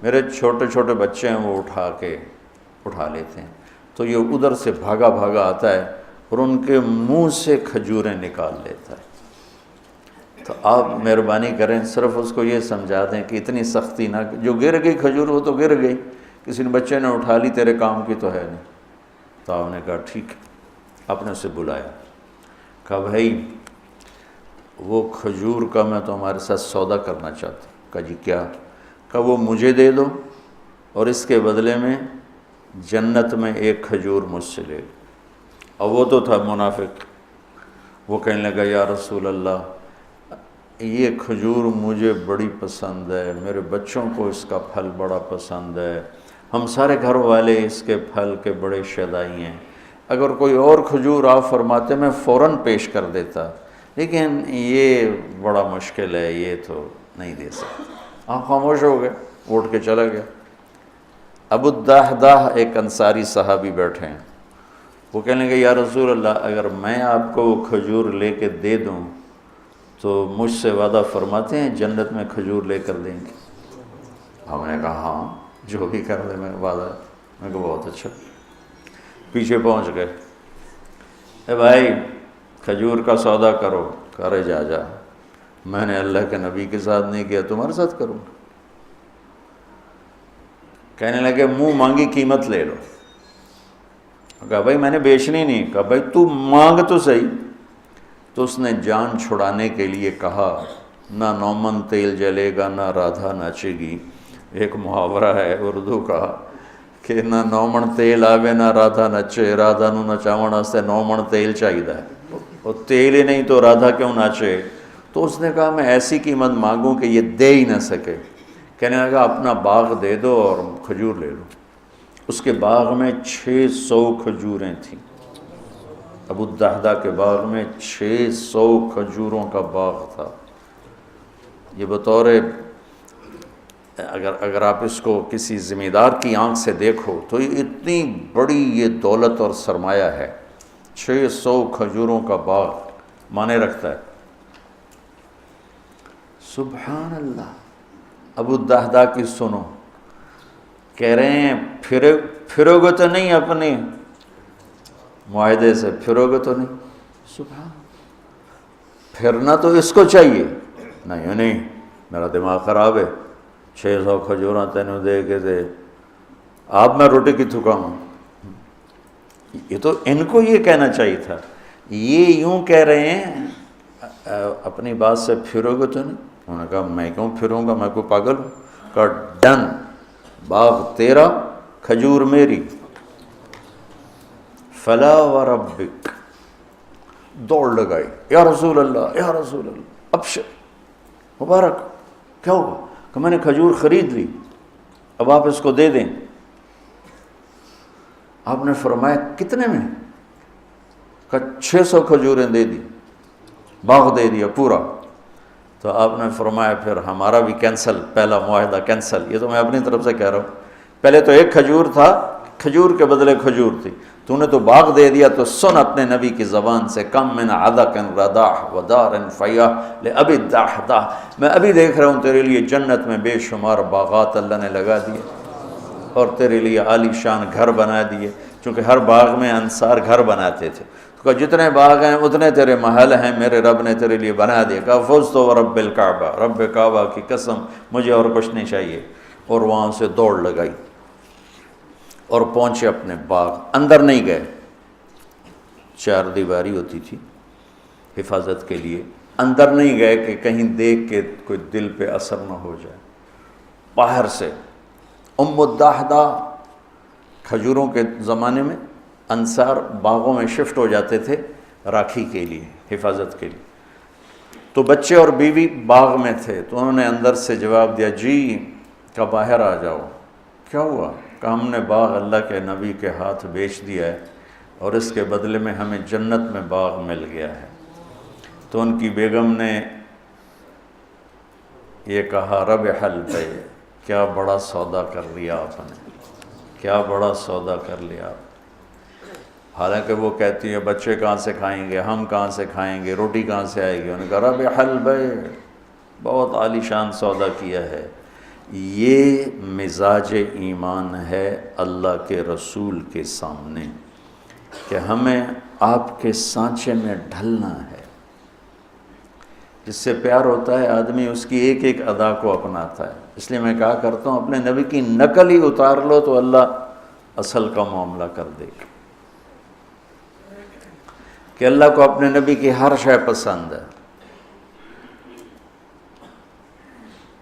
میرے چھوٹے چھوٹے بچے ہیں وہ اٹھا لیتے ہیں، تو یہ ادھر سے بھاگا بھاگا آتا ہے اور ان کے منہ سے کھجوریں نکال لیتا ہے. تو آپ مہربانی کریں صرف اس کو یہ سمجھا دیں کہ اتنی سختی نہ، جو گر گئی کھجور وہ تو گر گئی، کسی نے بچے نے اٹھا لی، تیرے کام کی تو ہے نہیں. تو آپ نے کہا ٹھیک ہے. آپ نے اسے بلایا، کہا بھائی وہ کھجور کا میں تمہارے ساتھ سودا کرنا چاہتا ہوں. کہا جی کیا؟ کہا وہ مجھے دے دو اور اس کے بدلے میں جنت میں ایک کھجور مجھ سے لے لو. اور وہ تو تھا منافق، وہ کہنے لگا یا رسول اللہ یہ کھجور مجھے بڑی پسند ہے، میرے بچوں کو اس کا پھل بڑا پسند ہے، ہم سارے گھر والے اس کے پھل کے بڑے شیدائی ہیں، اگر کوئی اور کھجور آپ فرماتے میں فوراً پیش کر دیتا، لیکن یہ بڑا مشکل ہے، یہ تو نہیں دے سکتا. آپ خاموش ہو گئے، اٹھ کے چلا گیا. ابو الدحداح ایک انصاری صحابی بیٹھے ہیں، وہ کہنے لگے یا رسول اللہ اگر میں آپ کو وہ کھجور لے کے دے دوں تو مجھ سے وعدہ فرماتے ہیں جنت میں کھجور لے کر دیں گے؟ ہم نے کہا ہاں جو بھی کر دے، میں وعدہ. میں کہا بہت اچھا. پیچھے پہنچ گئے، اے بھائی کھجور کا سودا کرو. کرے جا میں نے اللہ کے نبی کے ساتھ نہیں کیا، تمہارے ساتھ کروں. کہنے لگے منہ مانگی قیمت لے لو. کہا بھائی میں نے بیچنی نہیں. کہا بھائی تو مانگ تو صحیح. تو اس نے جان چھڑانے کے لیے کہا نہ نومن تیل جلے گا نہ رادھا ناچے گی. ایک محاورہ ہے اردو کا کہ نہ نومن تیل آوے نہ رادھا نچے، رادھا نو نچاون واسطے نومن تیل چاہیے، اور تیل ہی نہیں تو رادھا کیوں ناچے. تو اس نے کہا میں ایسی قیمت مانگوں کہ یہ دے ہی نہ سکے. کہنے لگا اپنا باغ دے دو اور کھجور لے لو. اس کے باغ میں 600 کھجوریں تھیں. ابو الدحداح کے باغ میں 600 کھجوروں کا باغ تھا. یہ بطور اگر آپ اس کو کسی ذمہ دار کی آنکھ سے دیکھو تو یہ اتنی بڑی یہ دولت اور سرمایہ ہے. 600 کھجوروں کا باغ مانے رکھتا ہے. سبحان اللہ. ابو الدحداح کی سنو، کہہ رہے ہیں پھرو گے تو نہیں، اپنے معاہدے سے پھرو گے تو نہیں. سبحان، پھرنا تو اس کو چاہیے. نہیں میرا دماغ خراب ہے، 600 کھجوراں تینوں دے کے دے، آپ میں روٹی کی تھکاؤں. یہ تو ان کو یہ کہنا چاہیے تھا. یہ یوں کہہ رہے ہیں اپنی بات سے پھرو گے تو نہیں. انہوں نے کہا میں کیوں پھروں گا، میں کوئی پاگل ہوں. کہا ڈن، باغ تیرا کھجور میری. فلا وربک، دوڑ لگائی یا رسول اللہ یا رسول اللہ، ابشر مبارک. کیا ہوگا؟ کہ میں نے کھجور خرید لی، اب آپ اس کو دے دیں. آپ نے فرمایا کتنے میں؟ کہ 600 کھجوریں دے دی، باغ دے دیا پورا. تو آپ نے فرمایا پھر ہمارا بھی کینسل، پہلا معاہدہ کینسل. یہ تو میں اپنی طرف سے کہہ رہا ہوں. پہلے تو ایک کھجور تھا، کھجور کے بدلے کھجور تھی، تو نے تو باغ دے دیا، تو سن اپنے نبی کی زبان سے، کم من عدق رداح ودار فیاح لابی الدحداح، میں ابھی دیکھ رہا ہوں تیرے لیے جنت میں بے شمار باغات اللہ نے لگا دیے اور تیرے لیے عالی شان گھر بنا دیے، چونکہ ہر باغ میں انصار گھر بناتے تھے، تو کہا جتنے باغ ہیں اتنے تیرے محل ہیں، میرے رب نے تیرے لیے بنا دیے۔ کہا فزت ورب الکعبہ، رب کعبہ کی قسم مجھے اور کچھ نہیں چاہیے، اور وہاں سے دوڑ لگائی اور پہنچے اپنے باغ، اندر نہیں گئے، چار دیواری ہوتی تھی حفاظت کے لیے، اندر نہیں گئے کہ کہیں دیکھ کے کوئی دل پہ اثر نہ ہو جائے، باہر سے۔ ام الدحدہ، کھجوروں کے زمانے میں انصار باغوں میں شفٹ ہو جاتے تھے راکھی کے لیے، حفاظت کے لیے، تو بچے اور بیوی باغ میں تھے، تو انہوں نے اندر سے جواب دیا جی، کہ باہر آ جاؤ۔ کیا ہوا؟ کہ ہم نے باغ اللہ کے نبی کے ہاتھ بیچ دیا ہے اور اس کے بدلے میں ہمیں جنت میں باغ مل گیا ہے۔ تو ان کی بیگم نے یہ کہا ربح البیع، کیا بڑا سودا کر لیا آپ نے، کیا بڑا سودا کر لیا آپ۔ حالانکہ وہ کہتی ہے بچے کہاں سے کھائیں گے، ہم کہاں سے کھائیں گے، روٹی کہاں سے آئے گی، انہوں نے کہا ربح البیع، بہت عالی شان سودا کیا ہے۔ یہ مزاج ایمان ہے اللہ کے رسول کے سامنے، کہ ہمیں آپ کے سانچے میں ڈھلنا ہے۔ جس سے پیار ہوتا ہے آدمی اس کی ایک ایک ادا کو اپناتا ہے۔ اس لیے میں کہا کرتا ہوں اپنے نبی کی نقل ہی اتار لو تو اللہ اصل کا معاملہ کر دے گا، کہ اللہ کو اپنے نبی کی ہر شے پسند ہے،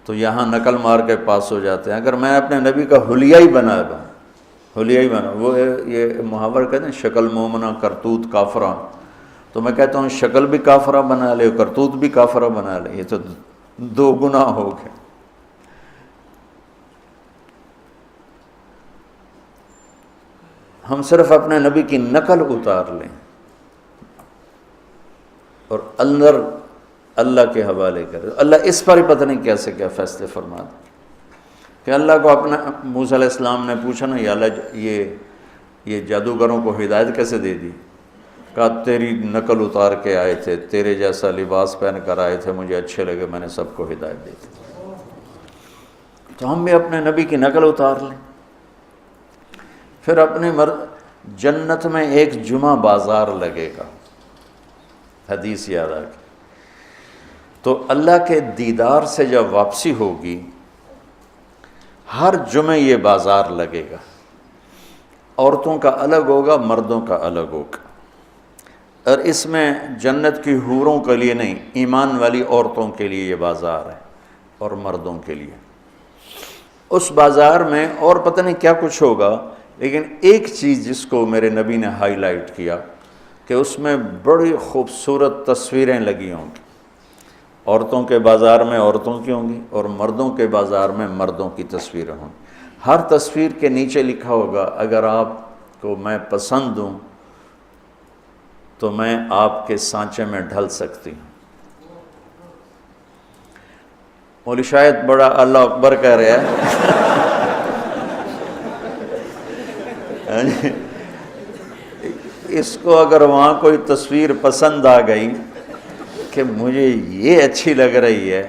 تو یہاں نقل مار کے پاس ہو جاتے ہیں۔ اگر میں اپنے نبی کا حلیہ ہی بنا لوں، حلیہ ہی بنا، وہ یہ محاور کہتے ہیں شکل مومنہ کرتوت کافرہ، تو میں کہتا ہوں شکل بھی کافرہ بنا لے، کرتوت بھی کافرہ بنا لے، یہ تو دو گناہ ہو گئے۔ ہم صرف اپنے نبی کی نقل اتار لیں اور اندر اللہ کے حوالے کرے، اللہ اس پر ہی پتہ نہیں کیسے کیا فیصلے فرما دے۔ کہ اللہ کو اپنا موسیٰ علیہ السلام نے پوچھا نا یا اللہ یہ جادوگروں کو ہدایت کیسے دے دی؟ کہا تیری نقل اتار کے آئے تھے، تیرے جیسا لباس پہن کر آئے تھے، مجھے اچھے لگے، میں نے سب کو ہدایت دی تھی۔ تو ہم بھی اپنے نبی کی نقل اتار لیں، پھر اپنے جنت میں ایک جمعہ بازار لگے گا، حدیث یاد آ گئی، تو اللہ کے دیدار سے جب واپسی ہوگی ہر جمعے یہ بازار لگے گا، عورتوں کا الگ ہوگا، مردوں کا الگ ہوگا، اور اس میں جنت کی حوروں کے لیے نہیں، ایمان والی عورتوں کے لیے یہ بازار ہے اور مردوں کے لیے۔ اس بازار میں اور پتہ نہیں کیا کچھ ہوگا، لیکن ایک چیز جس کو میرے نبی نے ہائی لائٹ کیا کہ اس میں بڑی خوبصورت تصویریں لگی ہوں گی، عورتوں کے بازار میں عورتوں کی ہوں گی اور مردوں کے بازار میں مردوں کی تصویریں ہوں گی۔ ہر تصویر کے نیچے لکھا ہوگا اگر آپ کو میں پسند ہوں تو میں آپ کے سانچے میں ڈھل سکتی ہوں۔ مولوی شاید بڑا اللہ اکبر کہہ رہا ہے، اس کو اگر وہاں کوئی تصویر پسند آ گئی کہ مجھے یہ اچھی لگ رہی ہے،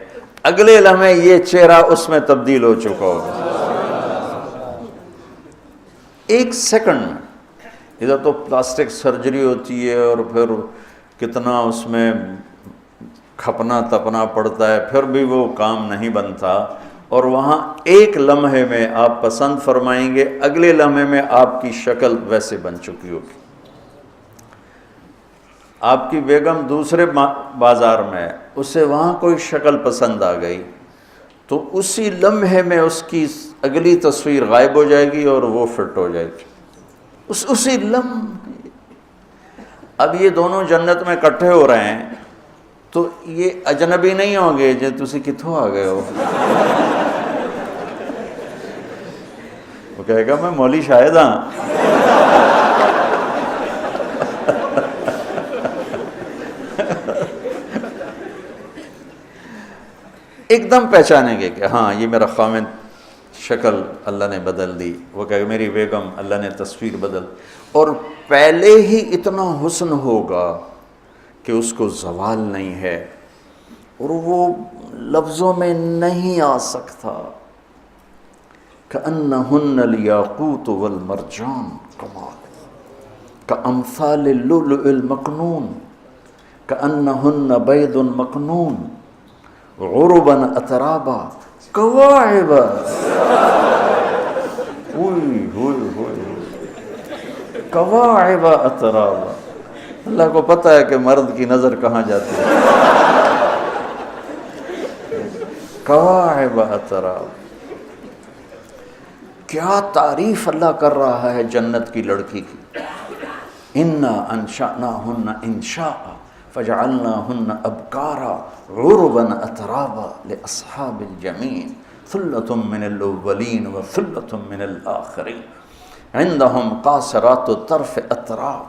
اگلے لمحے یہ چہرہ اس میں تبدیل ہو چکا ہوگا، ایک سیکنڈ میں۔ ادھر تو پلاسٹک سرجری ہوتی ہے اور پھر کتنا اس میں کھپنا تپنا پڑتا ہے، پھر بھی وہ کام نہیں بنتا، اور وہاں ایک لمحے میں آپ پسند فرمائیں گے، اگلے لمحے میں آپ کی شکل ویسے بن چکی ہوگی۔ آپ کی بیگم دوسرے بازار میں ہے، اسے وہاں کوئی شکل پسند آ گئی تو اسی لمحے میں اس کی اگلی تصویر غائب ہو جائے گی اور وہ فٹ ہو جائے گی اسی لمحے۔ اب یہ دونوں جنت میں اکٹھے ہو رہے ہیں تو یہ اجنبی نہیں ہوں گے جو تسی کتھوں آ گئے ہو، وہ کہے گا میں مولوی شاہد ہاں۔ ایک دم پہچانیں گے کہ ہاں یہ میرا خاوند شکل اللہ نے بدل دی، وہ کہے میری بیگم اللہ نے تصویر بدل، اور پہلے ہی اتنا حسن ہوگا کہ اس کو زوال نہیں ہے اور وہ لفظوں میں نہیں آ سکتا۔ کأنہن الیاقوت والمرجان، کمال، کامثال اللؤلؤ المکنون، کأنہن بید مکنون، عربا اترابا، کواعب، کواعب اترابا۔ اللہ کو پتہ ہے کہ مرد کی نظر کہاں جاتی ہے۔ کواعب اترابا، کیا تعریف اللہ کر رہا ہے جنت کی لڑکی کی۔ انا انشأناہن انشاء فجعلناہن ابکارا عربا اترابا لاصحاب الجمین، ثلۃ من الاولین وثلۃ من الآخرین، عندہم قاصرات الطرف اتراب،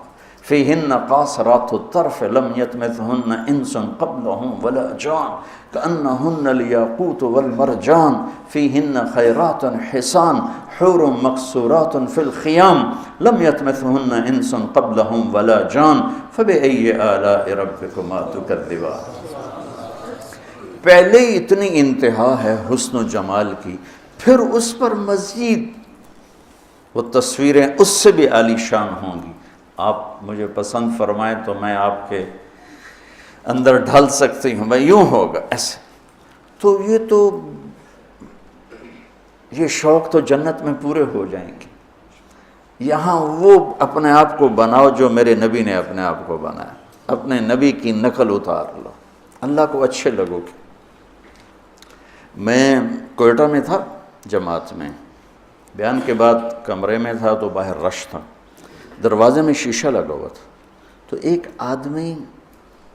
فیہن قاصرات الطرف لم یطمثہن انس قبلہم ولا جان، کأنہن الیاقوت والمرجان، فیہن خیرات حسان، حور مقصورات فی الخیام، لم یطمثہن انس قبلہم ولا جان، فبأی آلاء ربکما تکذبان۔ پہلے اتنی انتہا ہے حسن و جمال کی، پھر اس پر مزید وہ تصویریں اس سے بھی عالی شان ہوں گی۔ آپ مجھے پسند فرمائیں تو میں آپ کے اندر ڈھل سکتی ہوں، میں یوں ہوگا ایسے۔ تو یہ شوق تو جنت میں پورے ہو جائیں گے۔ یہاں وہ اپنے آپ کو بناؤ جو میرے نبی نے اپنے آپ کو بنایا، اپنے نبی کی نقل اتار لو، اللہ کو اچھے لگو گے۔ میں کوئٹہ میں تھا جماعت میں، بیان کے بعد کمرے میں تھا تو باہر رش تھا، دروازے میں شیشہ لگا ہوا تھا، تو ایک آدمی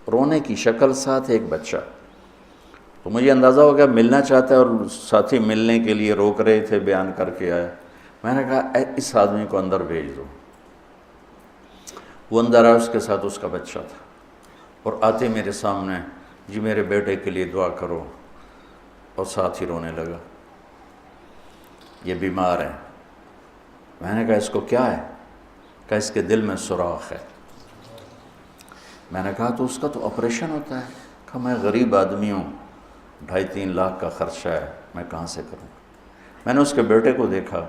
رونے کی شکل ساتھ ایک بچہ، تو مجھے اندازہ ہو گیا ملنا چاہتا ہے، اور ساتھی ملنے کے لیے روک رہے تھے، بیان کر کے آئے۔ میں نے کہا اس آدمی کو اندر بھیج دو۔ وہ اندر آیا، اس کے ساتھ اس کا بچہ تھا، اور آتے میرے سامنے، جی میرے بیٹے کے لیے دعا کرو، اور ساتھ ہی رونے لگا، یہ بیمار ہے۔ میں نے کہا اس کو کیا ہے؟ کہ اس کے دل میں سوراخ ہے۔ میں نے کہا تو اس کا تو آپریشن ہوتا ہے۔ کہ میں غریب آدمی ہوں، 2.5-3 لاکھ کا خرچہ ہے، میں کہاں سے کروں؟ میں نے اس کے بیٹے کو دیکھا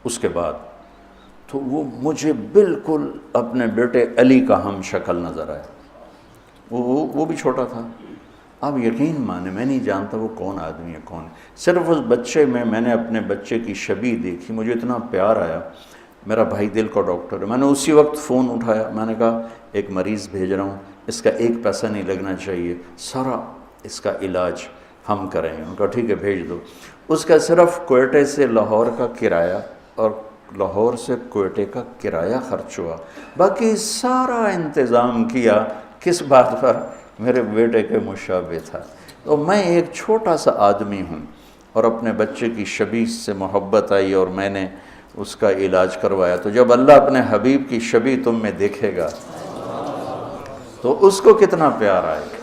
اس کے بعد، تو وہ مجھے بالکل اپنے بیٹے علی کا ہم شکل نظر آیا۔ وہ بھی چھوٹا تھا۔ آپ یقین مانے میں نہیں جانتا وہ کون آدمی ہے، کون ہے، صرف اس بچے میں نے اپنے بچے کی شبیہ دیکھی، مجھے اتنا پیار آیا۔ میرا بھائی دل کا ڈاکٹر ہے، میں نے اسی وقت فون اٹھایا، میں نے کہا ایک مریض بھیج رہا ہوں، اس کا 1 پیسہ نہیں لگنا چاہیے، سارا اس کا علاج ہم کریں گے۔ ان کا ٹھیک ہے بھیج دو۔ اس کا صرف کوئٹے سے لاہور کا کرایہ اور لاہور سے کوئٹے کا کرایہ خرچ ہوا، باقی سارا انتظام کیا کس بات پر؟ میرے بیٹے کے مشابہ تھا۔ تو میں ایک چھوٹا سا آدمی ہوں، اور اپنے بچے کی شبیہ سے محبت آئی اور میں نے اس کا علاج کروایا۔ تو جب اللہ اپنے حبیب کی شبیہ تم میں دیکھے گا تو اس کو کتنا پیار آئے گا۔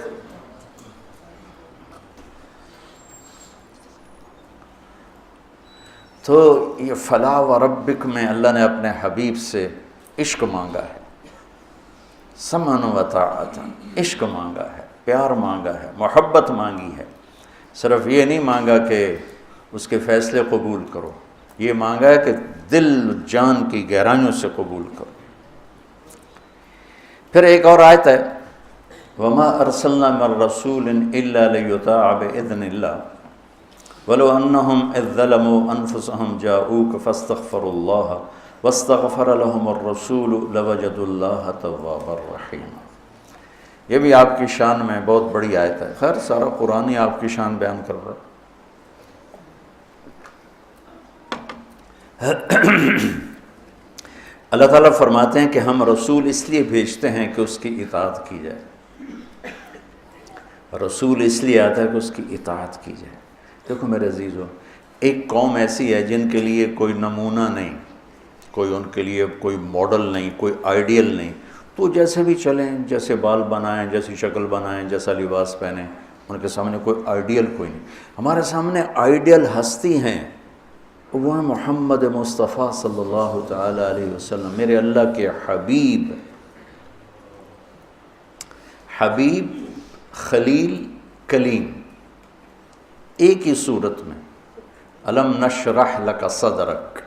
تو یہ فلا وربک میں اللہ نے اپنے حبیب سے عشق مانگا ہے، سمعن و طاعت، عشق مانگا ہے، پیار مانگا ہے، محبت مانگی ہے۔ صرف یہ نہیں مانگا کہ اس کے فیصلے قبول کرو، یہ مانگا ہے کہ دل جان کی گہرائیوں سے قبول کرو۔ پھر ایک اور آیت ہے، وَمَا أَرْسَلْنَا مِن رَّسُولٍ إِلَّا لِيُطَاعَ بِإِذْنِ اللَّهِ وَلَوْ أَنَّهُمْ إِذ ظَّلَمُوا أَنفُسَهُمْ جَاءُوكَ فَاسْتَغْفَرُوا اللَّهَ وَاسْتَغْفَرَ لَهُمُ الرَّسُولُ لَوَجَدُوا اللَّهَ تَوَّابًا رَّحِيمًا۔ یہ بھی آپ کی شان میں بہت بڑی آیت ہے۔ خیر سارا قرآن ہی آپ کی شان بیان کر رہا ہے۔ اللہ تعالیٰ فرماتے ہیں کہ ہم رسول اس لیے بھیجتے ہیں کہ اس کی اطاعت کی جائے، رسول اس لیے آتا ہے کہ اس کی اطاعت کی جائے۔ دیکھو میرے عزیزو، ایک قوم ایسی ہے جن کے لیے کوئی نمونہ نہیں، کوئی ان کے لیے کوئی ماڈل نہیں، کوئی آئیڈیل نہیں، تو جیسے بھی چلیں، جیسے بال بنائیں، جیسی شکل بنائیں، جیسا لباس پہنیں، ان کے سامنے کوئی آئیڈیل کوئی نہیں۔ ہمارے سامنے آئیڈیل ہستی ہیں وہ محمد مصطفیٰ صلی اللہ تعالی علیہ وسلم، میرے اللہ کے حبیب، حبیب، خلیل، کلیم، ایک ہی صورت میں۔ الم نشرح لک صدرک،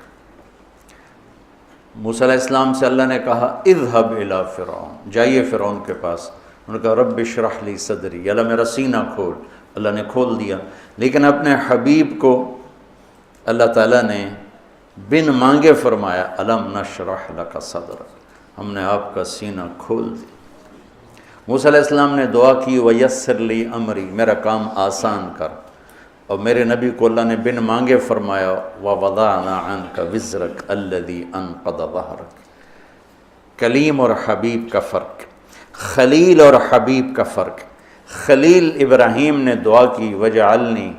موسیٰ علیہ السلام سے اللہ نے کہا اذهب الی فرعون، جائیے فرعون کے پاس۔ انہوں نے کہا رب اشرح لی صدری، یا اللہ میرا سینہ کھول، اللہ نے کھول دیا۔ لیکن اپنے حبیب کو اللہ تعالیٰ نے بن مانگے فرمایا الم نشرح لک صدرک، ہم نے آپ کا سینہ کھول دیا۔ موسیٰ علیہ السلام نے دعا کی ویسر لی امری، میرا کام آسان کر، اور میرے نبی کو اللہ نے بن مانگے فرمایا وَوَضَعْنَا عَنْكَ وِزْرَكَ الَّذِي أَنْقَضَ ظَهْرَكَ۔ کلیم اور حبیب کا فرق، خلیل اور حبیب کا فرق۔ خلیل ابراہیم نے دعا کی وَجَعَلْنِي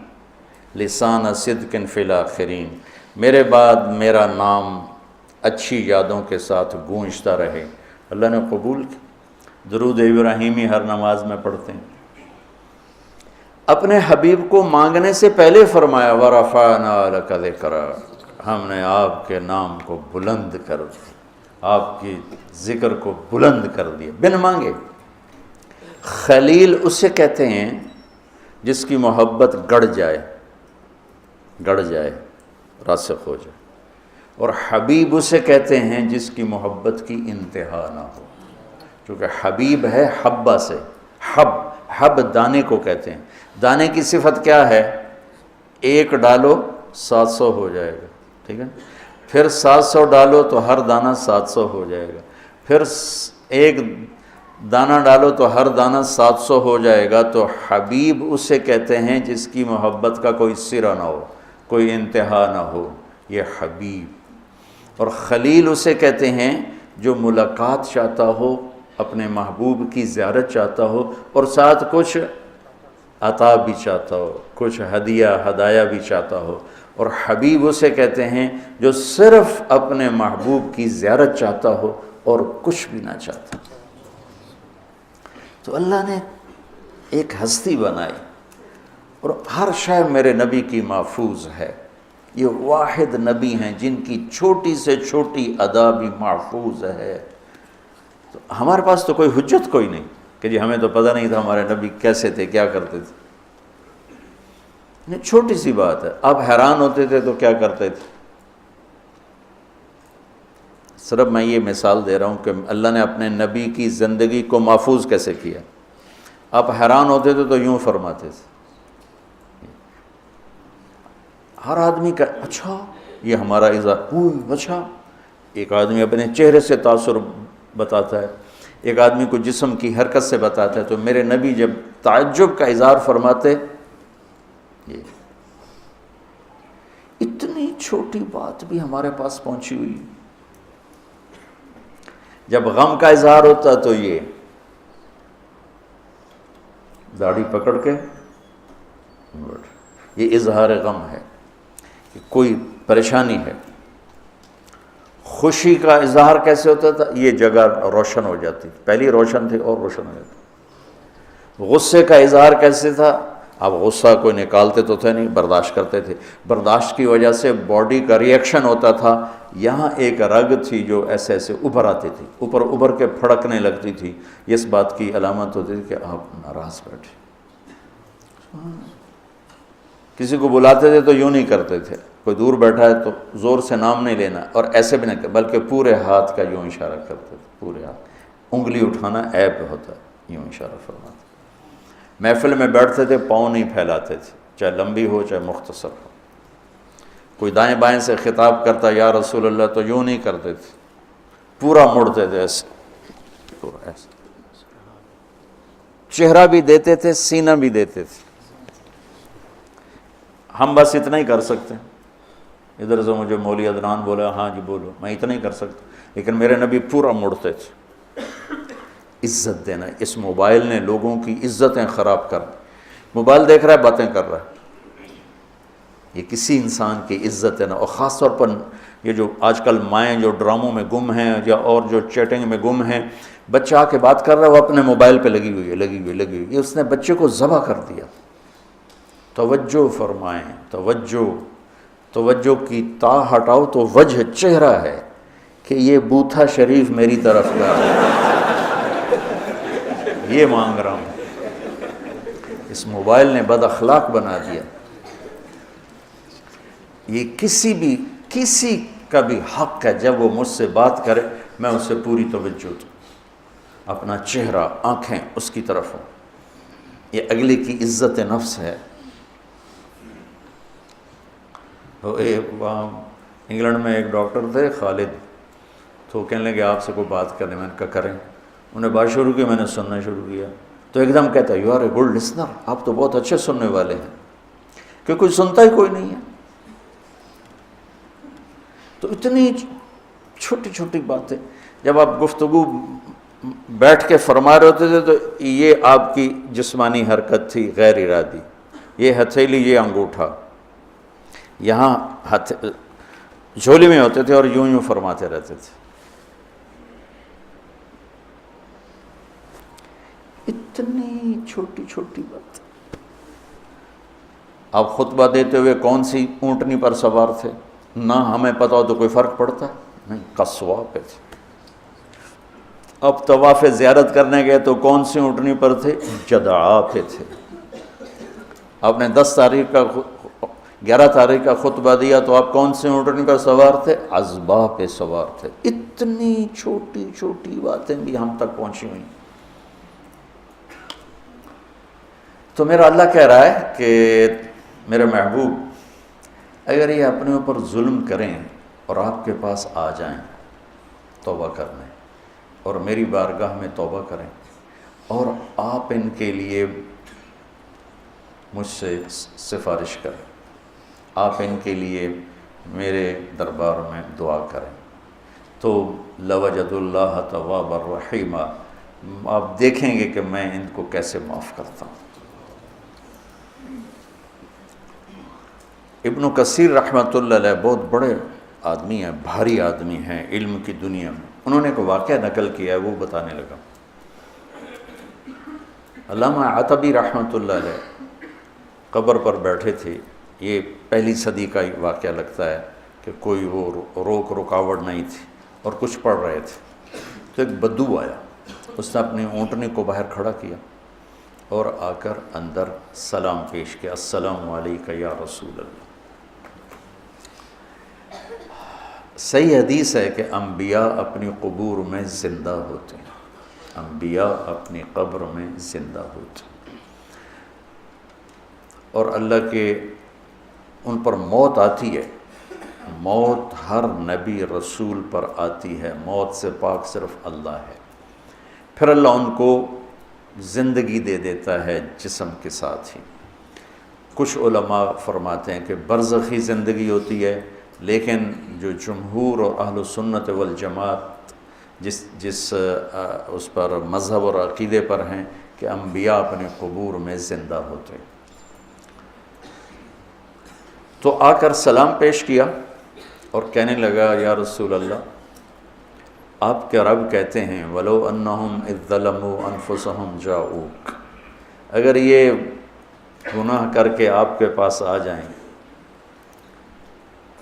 لِسَانَ صِدْقٍ فِي الْآخِرِينَ، میرے بعد میرا نام اچھی یادوں کے ساتھ گونجتا رہے، اللہ نے قبول کی۔ درود ابراہیمی ہر نماز میں پڑھتے ہیں۔ اپنے حبیب کو مانگنے سے پہلے فرمایا وَرَفَعْنَا لَكَ ذِكْرَكَ، ہم نے آپ کے نام کو بلند کر دیا، آپ کی ذکر کو بلند کر دیا بن مانگے۔ خلیل اسے کہتے ہیں جس کی محبت گڑ جائے راسخ ہو جائے، اور حبیب اسے کہتے ہیں جس کی محبت کی انتہا نہ ہو، کیونکہ حبیب ہے حبہ سے، حب دانے کو کہتے ہیں۔ دانے کی صفت کیا ہے؟ ایک ڈالو 700 ہو جائے گا، ٹھیک ہے، پھر 700 ڈالو تو ہر دانہ 700 ہو جائے گا، پھر ایک دانہ ڈالو تو ہر دانہ 700 ہو جائے گا۔ تو حبیب اسے کہتے ہیں جس کی محبت کا کوئی سرا نہ ہو، کوئی انتہا نہ ہو، یہ حبیب۔ اور خلیل اسے کہتے ہیں جو ملاقات چاہتا ہو، اپنے محبوب کی زیارت چاہتا ہو، اور ساتھ کچھ عطا بھی چاہتا ہو، کچھ ہدایہ بھی چاہتا ہو۔ اور حبیب اسے کہتے ہیں جو صرف اپنے محبوب کی زیارت چاہتا ہو اور کچھ بھی نہ چاہتا۔ تو اللہ نے ایک ہستی بنائی، اور ہر شے میرے نبی کی محفوظ ہے۔ یہ واحد نبی ہیں جن کی چھوٹی سے چھوٹی ادا بھی محفوظ ہے۔ تو ہمارے پاس تو کوئی حجت کوئی نہیں کہ جی ہمیں تو پتہ نہیں تھا ہمارے نبی کیسے تھے، کیا کرتے تھے۔ نہیں، چھوٹی سی بات ہے، آپ حیران ہوتے تھے تو کیا کرتے تھے۔ صرف میں یہ مثال دے رہا ہوں کہ اللہ نے اپنے نبی کی زندگی کو محفوظ کیسے کیا۔ آپ حیران ہوتے تھے تو یوں فرماتے تھے، ہر آدمی کا اچھا یہ ہمارا اظہار، اچھا ایک آدمی اپنے چہرے سے تاثر بتاتا ہے، ایک آدمی کو جسم کی حرکت سے بتاتا ہے۔ تو میرے نبی جب تعجب کا اظہار فرماتے، یہ اتنی چھوٹی بات بھی ہمارے پاس پہنچی ہوئی، جب غم کا اظہار ہوتا تو یہ داڑھی پکڑ کے، یہ اظہار غم ہے کہ کوئی پریشانی ہے۔ خوشی کا اظہار کیسے ہوتا تھا؟ یہ جگہ روشن ہو جاتی، پہلی روشن تھی اور روشن ہو جاتی۔ غصے کا اظہار کیسے تھا؟ اب غصہ کوئی نکالتے تو تھے نہیں، برداشت کرتے تھے، برداشت کی وجہ سے باڈی کا ری ایکشن ہوتا تھا۔ یہاں ایک رگ تھی جو ایسے ایسے ابھر آتی تھی، اوپر ابھر کے پھڑکنے لگتی تھی، اس بات کی علامت ہوتی تھی کہ آپ ناراض بیٹھے۔ کسی کو بلاتے تھے تو یوں نہیں کرتے تھے، کوئی دور بیٹھا ہے تو زور سے نام نہیں لینا، اور ایسے بھی نہیں، بلکہ پورے ہاتھ کا یوں اشارہ کرتے تھے، پورے ہاتھ، انگلی اٹھانا عیب ہوتا ہے، یوں اشارہ فرماتے۔ محفل میں بیٹھتے تھے، پاؤں نہیں پھیلاتے تھے، چاہے لمبی ہو چاہے مختصر ہو۔ کوئی دائیں بائیں سے خطاب کرتا یا رسول اللہ تو یوں نہیں کرتے تھے، پورا مڑتے تھے ایسے، پورا ایسے، چہرہ بھی دیتے تھے، سینہ بھی دیتے تھے۔ ہم بس اتنا ہی کر سکتے ہیں۔ ادھر سے مجھے مولوی عدنان بولا، ہاں جی بولو، میں اتنا ہی کر سکتا، لیکن میرے نبی پورا مڑتے تھے۔ عزت دینا، اس موبائل نے لوگوں کی عزتیں خراب کر دی۔ موبائل دیکھ رہا ہے، باتیں کر رہا ہے، یہ کسی انسان کی عزت ہے نا۔ اور خاص طور پر یہ جو آج کل مائیں جو ڈراموں میں گم ہیں یا اور جو چیٹنگ میں گم ہیں، بچہ آ کے بات کر رہا ہے، وہ اپنے موبائل پہ لگی ہوئی ہے، یہ اس نے بچے کو ذبح کر دیا۔ توجہ فرمائیں، توجہ، توجہ کی تا ہٹاؤ تو وجہ چہرہ ہے کہ یہ بوتھا شریف میری طرف کا یہ مانگ رہا ہوں۔ اس موبائل نے بد اخلاق بنا دیا۔ یہ کسی کا بھی حق ہے جب وہ مجھ سے بات کرے میں اسے پوری توجہ دوں، اپنا چہرہ آنکھیں اس کی طرف ہوں۔ یہ اگلے کی عزت نفس ہے۔ وہاں انگلینڈ میں ایک ڈاکٹر تھے خالد، تو کہنے لگے آپ سے کوئی بات کرنے، میں نے کہا کریں۔ انہیں بات شروع کی، میں نے سننا شروع کیا، تو ایک دم کہتا ہے you are a good listener, آپ تو بہت اچھے سننے والے ہیں، کہ کوئی سنتا ہی کوئی نہیں ہے۔ تو اتنی چھوٹی چھوٹی باتیں جب آپ گفتگو بیٹھ کے فرما رہے ہوتے تھے تو یہ آپ کی جسمانی حرکت تھی غیر ارادی، یہ ہتھیلی، یہ انگوٹھا یہاں جھولی میں ہوتے تھے اور یوں فرماتے رہتے تھے۔ اتنی چھوٹی چھوٹی بات۔ آپ خطبہ دیتے ہوئے کون سی اونٹنی پر سوار تھے؟ نہ ہمیں پتا ہو تو کوئی فرق پڑتا ہے؟ نہیں، قصوا پہ تھے۔ اب طواف زیارت کرنے گئے تو کون سی اونٹنی پر تھے؟ جدعا پہ تھے۔ آپ نے 11 تاریخ کا خطبہ دیا تو آپ کون سی اونٹنی پر سوار تھے؟ عزبہ پہ سوار تھے۔ اتنی چھوٹی چھوٹی باتیں بھی ہم تک پہنچی ہوئی۔ تو میرا اللہ کہہ رہا ہے کہ میرے محبوب اگر یہ اپنے اوپر ظلم کریں اور آپ کے پاس آ جائیں توبہ کرنے اور میری بارگاہ میں توبہ کریں اور آپ ان کے لیے مجھ سے سفارش کریں، آپ ان کے لیے میرے دربار میں دعا کریں، تو لوجد اللہ توابا رحیما، آپ دیکھیں گے کہ میں ان کو کیسے معاف کرتا ہوں۔ ابن کثیر رحمۃ اللہ علیہ بہت بڑے آدمی ہیں، بھاری آدمی ہیں علم کی دنیا میں۔ انہوں نے ایک واقعہ نقل کیا ہے، وہ بتانے لگا۔ علامہ عتبی رحمۃ اللہ علیہ قبر پر بیٹھے تھے، یہ پہلی صدی کا واقعہ لگتا ہے کہ کوئی وہ رکاوٹ نہیں تھی اور کچھ پڑھ رہے تھے، تو ایک بدو آیا، اس نے اپنی اونٹنی کو باہر کھڑا کیا اور آ کر اندر سلام پیش کیا، السلام علیکم یا رسول اللہ۔ صحیح حدیث ہے کہ انبیاء اپنی قبور میں زندہ ہوتے ہیں، انبیاء اپنی قبر میں زندہ ہوتے ہیں، اور اللہ کے ان پر موت آتی ہے۔ موت ہر نبی رسول پر آتی ہے، موت سے پاک صرف اللہ ہے۔ پھر اللہ ان کو زندگی دے دیتا ہے جسم کے ساتھ ہی۔ کچھ علماء فرماتے ہیں کہ برزخی زندگی ہوتی ہے، لیکن جو جمہور اور اہل سنت والجماعت جس اس پر مذہب اور عقیدے پر ہیں کہ انبیاء اپنے قبور میں زندہ ہوتے ہیں۔ تو آ کر سلام پیش کیا اور کہنے لگا یا رسول اللہ، آپ کے رب کہتے ہیں وَلَوْ أَنَّهُمْ إِذْ ظَلَمُوا أَنفُسَهُمْ جَاءُوكَ، اگر یہ گناہ کر کے آپ کے پاس آ جائیں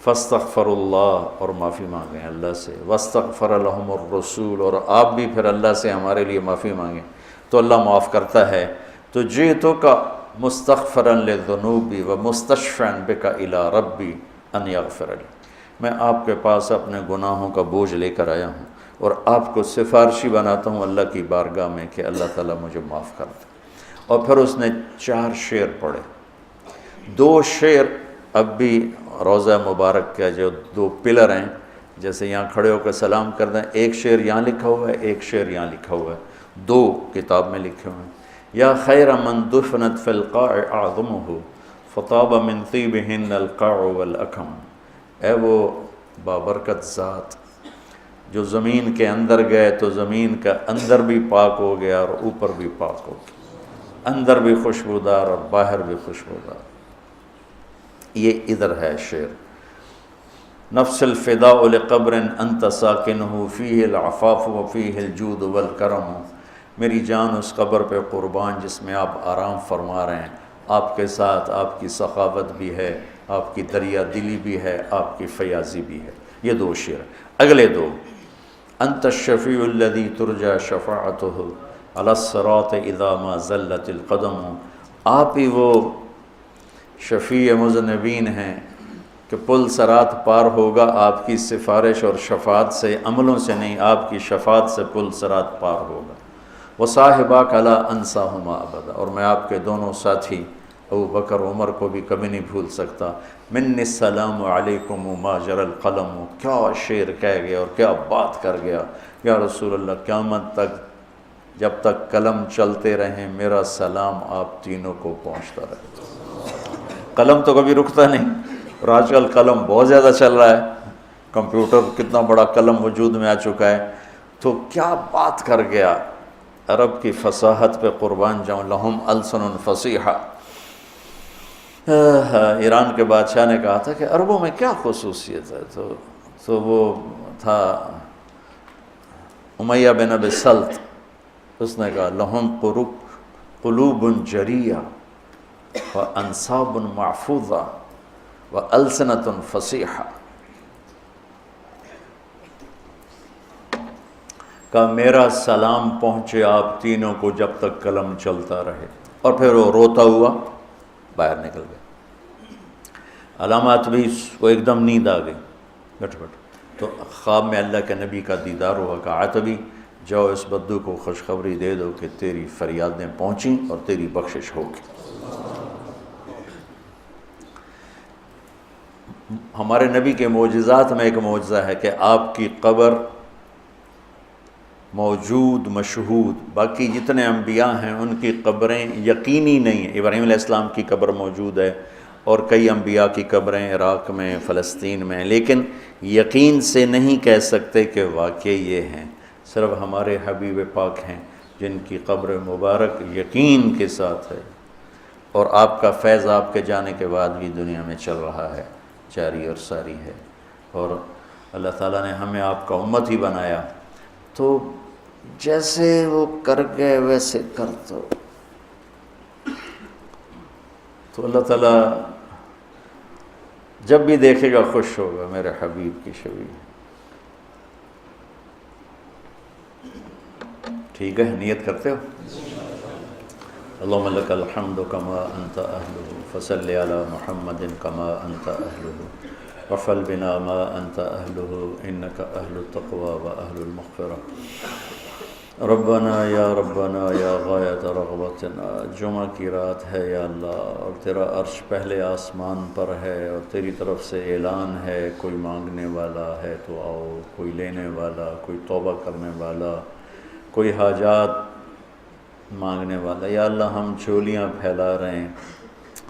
فاستغفر اللہ، اور معافی مانگیں اللہ سے، واستغفر لهم الرسول، اور آپ بھی پھر اللہ سے ہمارے لیے معافی مانگیں تو اللہ معاف کرتا ہے۔ تو جئتک مستغفرا للذنوب ومستشفعا بک الی ربی ان یغفر لی، میں آپ کے پاس اپنے گناہوں کا بوجھ لے کر آیا ہوں اور آپ کو سفارشی بناتا ہوں اللہ کی بارگاہ میں کہ اللہ تعالیٰ مجھے معاف کر دے۔ اور پھر اس نے 4 شعر پڑھے، 2 شعر اب بھی روضہ مبارک کا جو 2 پلر ہیں، جیسے یہاں کھڑے ہو کر سلام کر دیں، ایک شعر یہاں لکھا ہوا ہے، ایک شعر یہاں لکھا ہوا ہے، 2 کتاب میں لکھے ہوئے ہیں۔ یا خیر من دفنت فی القاع اعظمہ فطاب من طیبہن القاع والاکم، اے وہ بابرکت ذات جو زمین کے اندر گئے تو زمین کا اندر بھی پاک ہو گیا اور اوپر بھی پاک ہو گیا، اندر بھی خوشبودار اور باہر بھی خوشبودار۔ یہ ادھر ہے شعر، نفس الفداء لقبر انت ساکنہ فیہ العفاف وفیہ الجود والکرم، میری جان اس قبر پہ قربان جس میں آپ آرام فرما رہے ہیں، آپ کے ساتھ آپ کی سخاوت بھی ہے، آپ کی دریا دلی بھی ہے، آپ کی فیاضی بھی ہے۔ یہ دو شعر۔ اگلے دو، انت الشفیع الذی ترجى شفاعته علی الصراط اذا ما زلت القدم، آپ ہی وہ شفیع مذنبین ہیں کہ پل صراط پار ہوگا آپ کی سفارش اور شفاعت سے، عملوں سے نہیں، آپ کی شفاعت سے پل صراط پار ہوگا۔ وصاحباک لا انساہما ابدا، اور میں آپ کے دونوں ساتھی ابو بکر عمر کو بھی کبھی نہیں بھول سکتا۔ منی السلام علیکم ما جرى القلم، کیا شعر کہہ گیا اور کیا بات کر گیا۔ یا رسول اللہ، قیامت تک جب تک قلم چلتے رہیں میرا سلام آپ تینوں کو پہنچتا رہے۔ قلم تو کبھی رکتا نہیں، اور آج کل قلم بہت زیادہ چل رہا ہے، کمپیوٹر کتنا بڑا قلم وجود میں آ چکا ہے، تو کیا بات کر گیا۔ عرب کی فصاحت پہ قربان جاؤں، لہم السن فصیحہ۔ ایران کے بادشاہ نے کہا تھا کہ عربوں میں کیا خصوصیت ہے، تو وہ تھا امیہ بن ابی سلط، اس نے کہا لہم قلوب جریہ وانصاب محفوظہ والسنۃ فصیحہ، کہ میرا سلام پہنچے آپ تینوں کو جب تک قلم چلتا رہے۔ اور پھر وہ روتا ہوا باہر نکل گیا۔ علامات بھی وہ ایک دم نیند آ گئی، بیٹھ تو خواب میں اللہ کے نبی کا دیدار ہوا، کہا عتبی جاؤ اس بدو کو خوشخبری دے دو کہ تیری فریادیں پہنچیں اور تیری بخشش ہوگی۔ ہمارے نبی کے معجزات میں ایک معجزہ ہے کہ آپ کی قبر موجود مشہود، باقی جتنے انبیاء ہیں ان کی قبریں یقینی نہیں ہیں۔ ابراہیم علیہ السلام کی قبر موجود ہے اور کئی انبیاء کی قبریں عراق میں، فلسطین میں، لیکن یقین سے نہیں کہہ سکتے کہ واقعی یہ ہیں۔ صرف ہمارے حبیب پاک ہیں جن کی قبر مبارک یقین کے ساتھ ہے، اور آپ کا فیض آپ کے جانے کے بعد بھی دنیا میں چل رہا ہے، جاری اور ساری ہے، اور اللہ تعالیٰ نے ہمیں آپ کا امت ہی بنایا۔ تو جیسے وہ کر گئے ویسے کر دو، تو اللہ تعالیٰ جب بھی دیکھے گا خوش ہوگا میرے حبیب کی شبیہ۔ ٹھیک ہے، نیت کرتے ہو؟ اللہم لک الحمد کما انت اہلہ فصل علی محمد کما انت اہلہ وفعل بنا ما انت اہلہ انک اہل التقوی و اہل المغفرہ۔ ربنا یا غایت رغبتنا، جمعہ کی رات ہے یا اللہ، اور تیرا عرش پہلے آسمان پر ہے، اور تیری طرف سے اعلان ہے کوئی مانگنے والا ہے تو آؤ، کوئی لینے والا، کوئی توبہ کرنے والا، کوئی حاجات مانگنے والا۔ یا اللہ ہم چولیاں پھیلا رہے ہیں،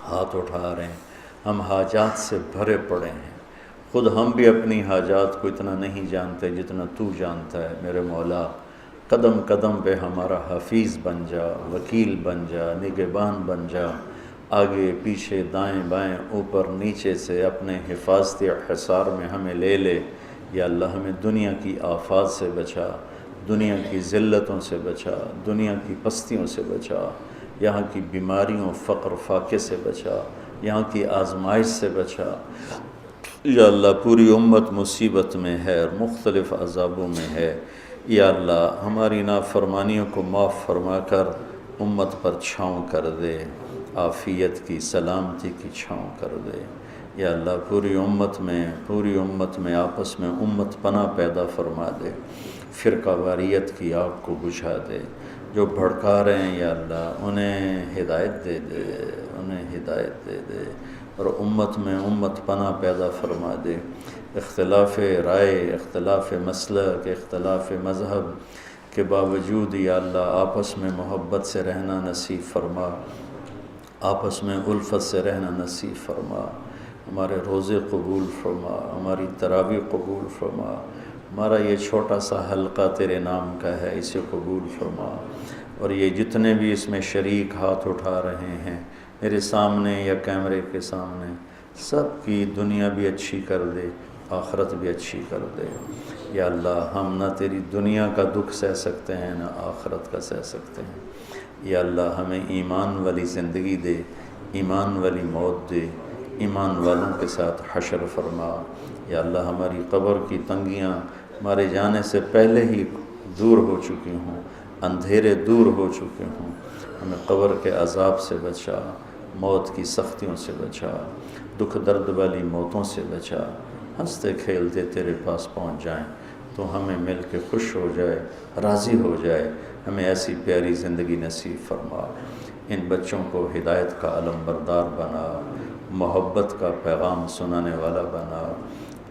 ہاتھ اٹھا رہے ہیں، ہم حاجات سے بھرے پڑے ہیں، خود ہم بھی اپنی حاجات کو اتنا نہیں جانتے جتنا تو جانتا ہے۔ میرے مولا قدم قدم پہ ہمارا حفیظ بن جا، وکیل بن جا، نگہبان بن جا، آگے پیچھے دائیں بائیں اوپر نیچے سے اپنے حفاظتی حصار میں ہمیں لے لے۔ یا اللہ ہمیں دنیا کی آفات سے بچا، دنیا کی ذلتوں سے بچا، دنیا کی پستیوں سے بچا، یہاں کی بیماریوں فقر فاقے سے بچا، یہاں کی آزمائش سے بچا۔ یا اللہ پوری امت مصیبت میں ہے اور مختلف عذابوں میں ہے، یا اللہ ہماری نافرمانیوں کو معاف فرما کر امت پر چھاؤں کر دے، عافیت کی سلامتی کی چھاؤں کر دے۔ یا اللہ پوری امت میں آپس میں امت پناہ پیدا فرما دے، فرقہ واریت کی آگ کو بجھا دے، جو بھڑکا رہے ہیں یا اللہ انہیں ہدایت دے دے، اور امت میں امت پناہ پیدا فرما دے۔ اختلاف رائے، اختلاف مسلک، اختلاف مذہب کے باوجود یا اللہ آپس میں محبت سے رہنا نصیب فرما، آپس میں الفت سے رہنا نصیب فرما، ہمارے روزے قبول فرما، ہماری تراویح قبول فرما، ہمارا یہ چھوٹا سا حلقہ تیرے نام کا ہے اسے قبول فرما، اور یہ جتنے بھی اس میں شریک ہاتھ اٹھا رہے ہیں میرے سامنے یا کیمرے کے سامنے، سب کی دنیا بھی اچھی کر دے، آخرت بھی اچھی کر دے۔ یا اللہ ہم نہ تیری دنیا کا دکھ سہ سکتے ہیں نہ آخرت کا سہ سکتے ہیں۔ یا اللہ ہمیں ایمان والی زندگی دے، ایمان والی موت دے، ایمان والوں کے ساتھ حشر فرما۔ یا اللہ ہماری قبر کی تنگیاں ہمارے جانے سے پہلے ہی دور ہو چکی ہوں، اندھیرے دور ہو چکے ہوں، ہمیں قبر کے عذاب سے بچا، موت کی سختیوں سے بچا، دکھ درد والی موتوں سے بچا، ہنستے کھیلتے تیرے پاس پہنچ جائیں تو ہمیں مل کے خوش ہو جائے، راضی ہو جائے، ہمیں ایسی پیاری زندگی نصیب فرما۔ ان بچوں کو ہدایت کا علم بردار بنا، محبت کا پیغام سنانے والا بنا،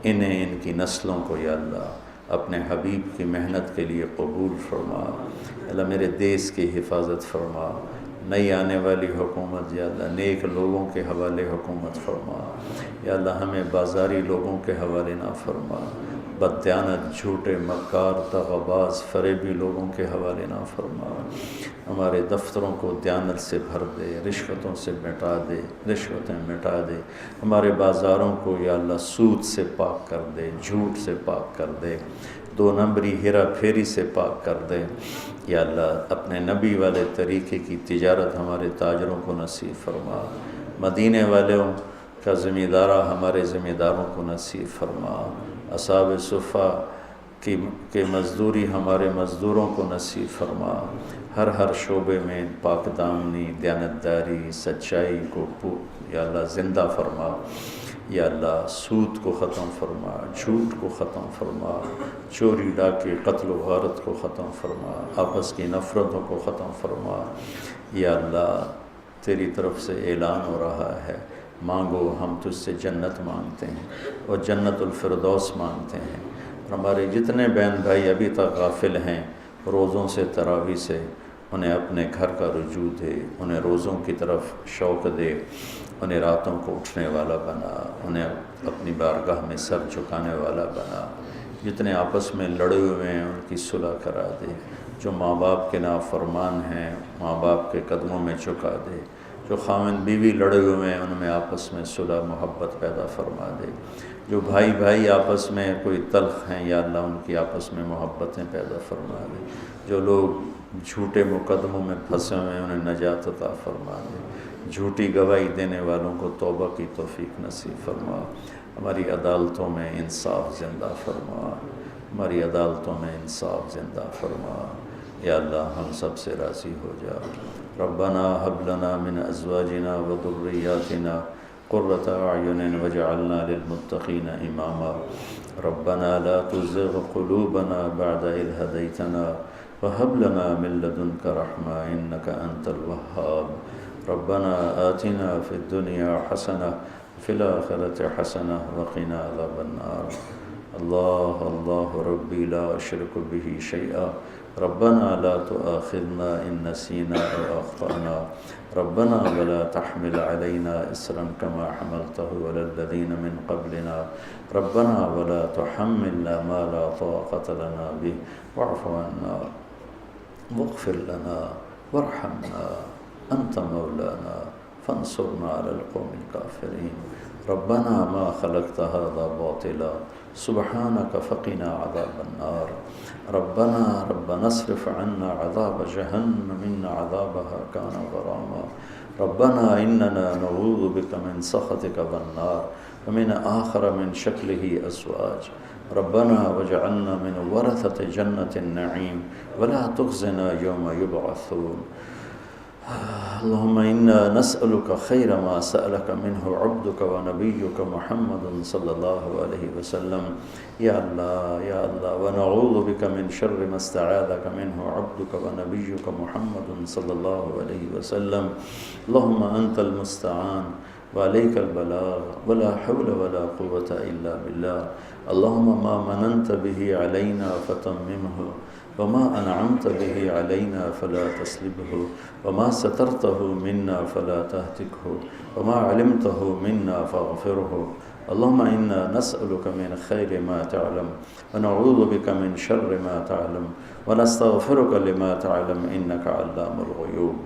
انہیں ان کی نسلوں کو یا اللہ اپنے حبیب کی محنت کے لیے قبول فرما۔ اللہ میرے دیس کی حفاظت فرما، نئی آنے والی حکومت یا اللہ نیک لوگوں کے حوالے حکومت فرما، یا اللہ ہمیں بازاری لوگوں کے حوالے نہ فرما، بددیانت، جھوٹے، مکار، دغاباز، فریبی لوگوں کے حوالے نہ فرما۔ ہمارے دفتروں کو دیانت سے بھر دے، رشوتوں سے مٹا دے، رشوتیں مٹا دے، ہمارے بازاروں کو یا اللہ سود سے پاک کر دے، جھوٹ سے پاک کر دے، دو نمبری ہیرا پھیری سے پاک کر دے، یا اللہ اپنے نبی والے طریقے کی تجارت ہمارے تاجروں کو نصیب فرما، مدینے والوں کا ذمہ دارہ ہمارے ذمہ داروں کو نصیب فرما، اصحاب صفہ کی مزدوری ہمارے مزدوروں کو نصیب فرما، ہر شعبے میں پاک دامنی، دیانتداری، سچائی کو یا اللہ زندہ فرما، یا اللہ سود کو ختم فرما، جھوٹ کو ختم فرما، چوری ڈاکے، قتل و غارت کو ختم فرما، آپس کی نفرتوں کو ختم فرما۔ یا اللہ تیری طرف سے اعلان ہو رہا ہے، مانگو ہم تجھ سے جنت مانگتے ہیں اور جنت الفردوس مانگتے ہیں۔ اور ہمارے جتنے بہن بھائی ابھی تک غافل ہیں روزوں سے، تراویح سے، انہیں اپنے گھر کا رجوع دے، انہیں روزوں کی طرف شوق دے، انہیں راتوں کو اٹھنے والا بنا، انہیں اپنی بارگاہ میں سر جھکانے والا بنا۔ جتنے آپس میں لڑے ہوئے ہیں ان کی صلح کرا دے، جو ماں باپ کے نافرمان ہیں ماں باپ کے قدموں میں جھکا دے، جو خاوند بیوی لڑے ہوئے ہیں ان میں آپس میں صلح محبت پیدا فرما دے، جو بھائی آپس میں کوئی تلخ ہیں یا اللہ ان کی آپس میں محبتیں پیدا فرما دے، جو لوگ جھوٹے مقدموں میں پھنسے ہوئے ہیں انہیں نجات عطا فرما دے، جھوٹی گواہی دینے والوں کو توبہ کی توفیق نصیب فرما، ہماری عدالتوں میں انصاف زندہ فرما، ہماری عدالتوں میں انصاف زندہ فرما، یا اللہ ہم سب سے راضی ہو جا۔ ربنا هب لنا من ازواجنا وذرياتنا قرة اعين واجعلنا للمتقين اماما، ربنا لا تزغ قلوبنا بعد اذ هديتنا وهب لنا من لدنك رحمة انك انت الوهاب، ربنا آتنا في الدنيا حسنة وفي الآخرة حسنة وقنا عذاب النار۔ اللہ ربی لا اشرک به شیئا، ربنا لا تؤاخذنا ان نسینا او اخطأنا، ربنا ولا تحمل علينا اصرا كما حملته على الذين من قبلنا، ربنا ولا تحملنا ما لا طاقة لنا به، واعف عنا واغفر لنا وارحمنا انت مولانا فانصرنا على القوم الكافرين، ربنا ما خلقت هذا باطلا سبحانك فقنا عذاب النار، ربنا اصرف عنا عذاب جهنم إن عذابها كان غراما، ربنا إننا نعوذ بك من سخطك والنار ومن آخر من شكله أزواج، ربنا واجعلنا من ورثة جنة النعيم ولا تخزنا يوم يبعثون۔ اللهم إنا نسألك خير ما سألك منه عبدك ونبيك محمد صلى الله عليه وسلم، يا الله ونعوذ بك من شر ما استعاذك منه عبدك ونبيك محمد صلى الله عليه وسلم، اللهم أنت المستعان وعليك البلاغ ولا حول ولا قوة إلا بالله، اللهم ما مننت به علينا فتممه، وما أنعمت به علينا فلا تسلبه، وما سترته منا فلا تهتكه، وما علمته منا فاغفره، اللهم إنا نسألك من خير ما تعلم ونعوذ بك من شر ما تعلم ونستغفرك لما تعلم إنك علام الغيوب،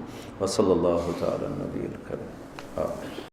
وصلى الله تعالى النبي الكريم آمين۔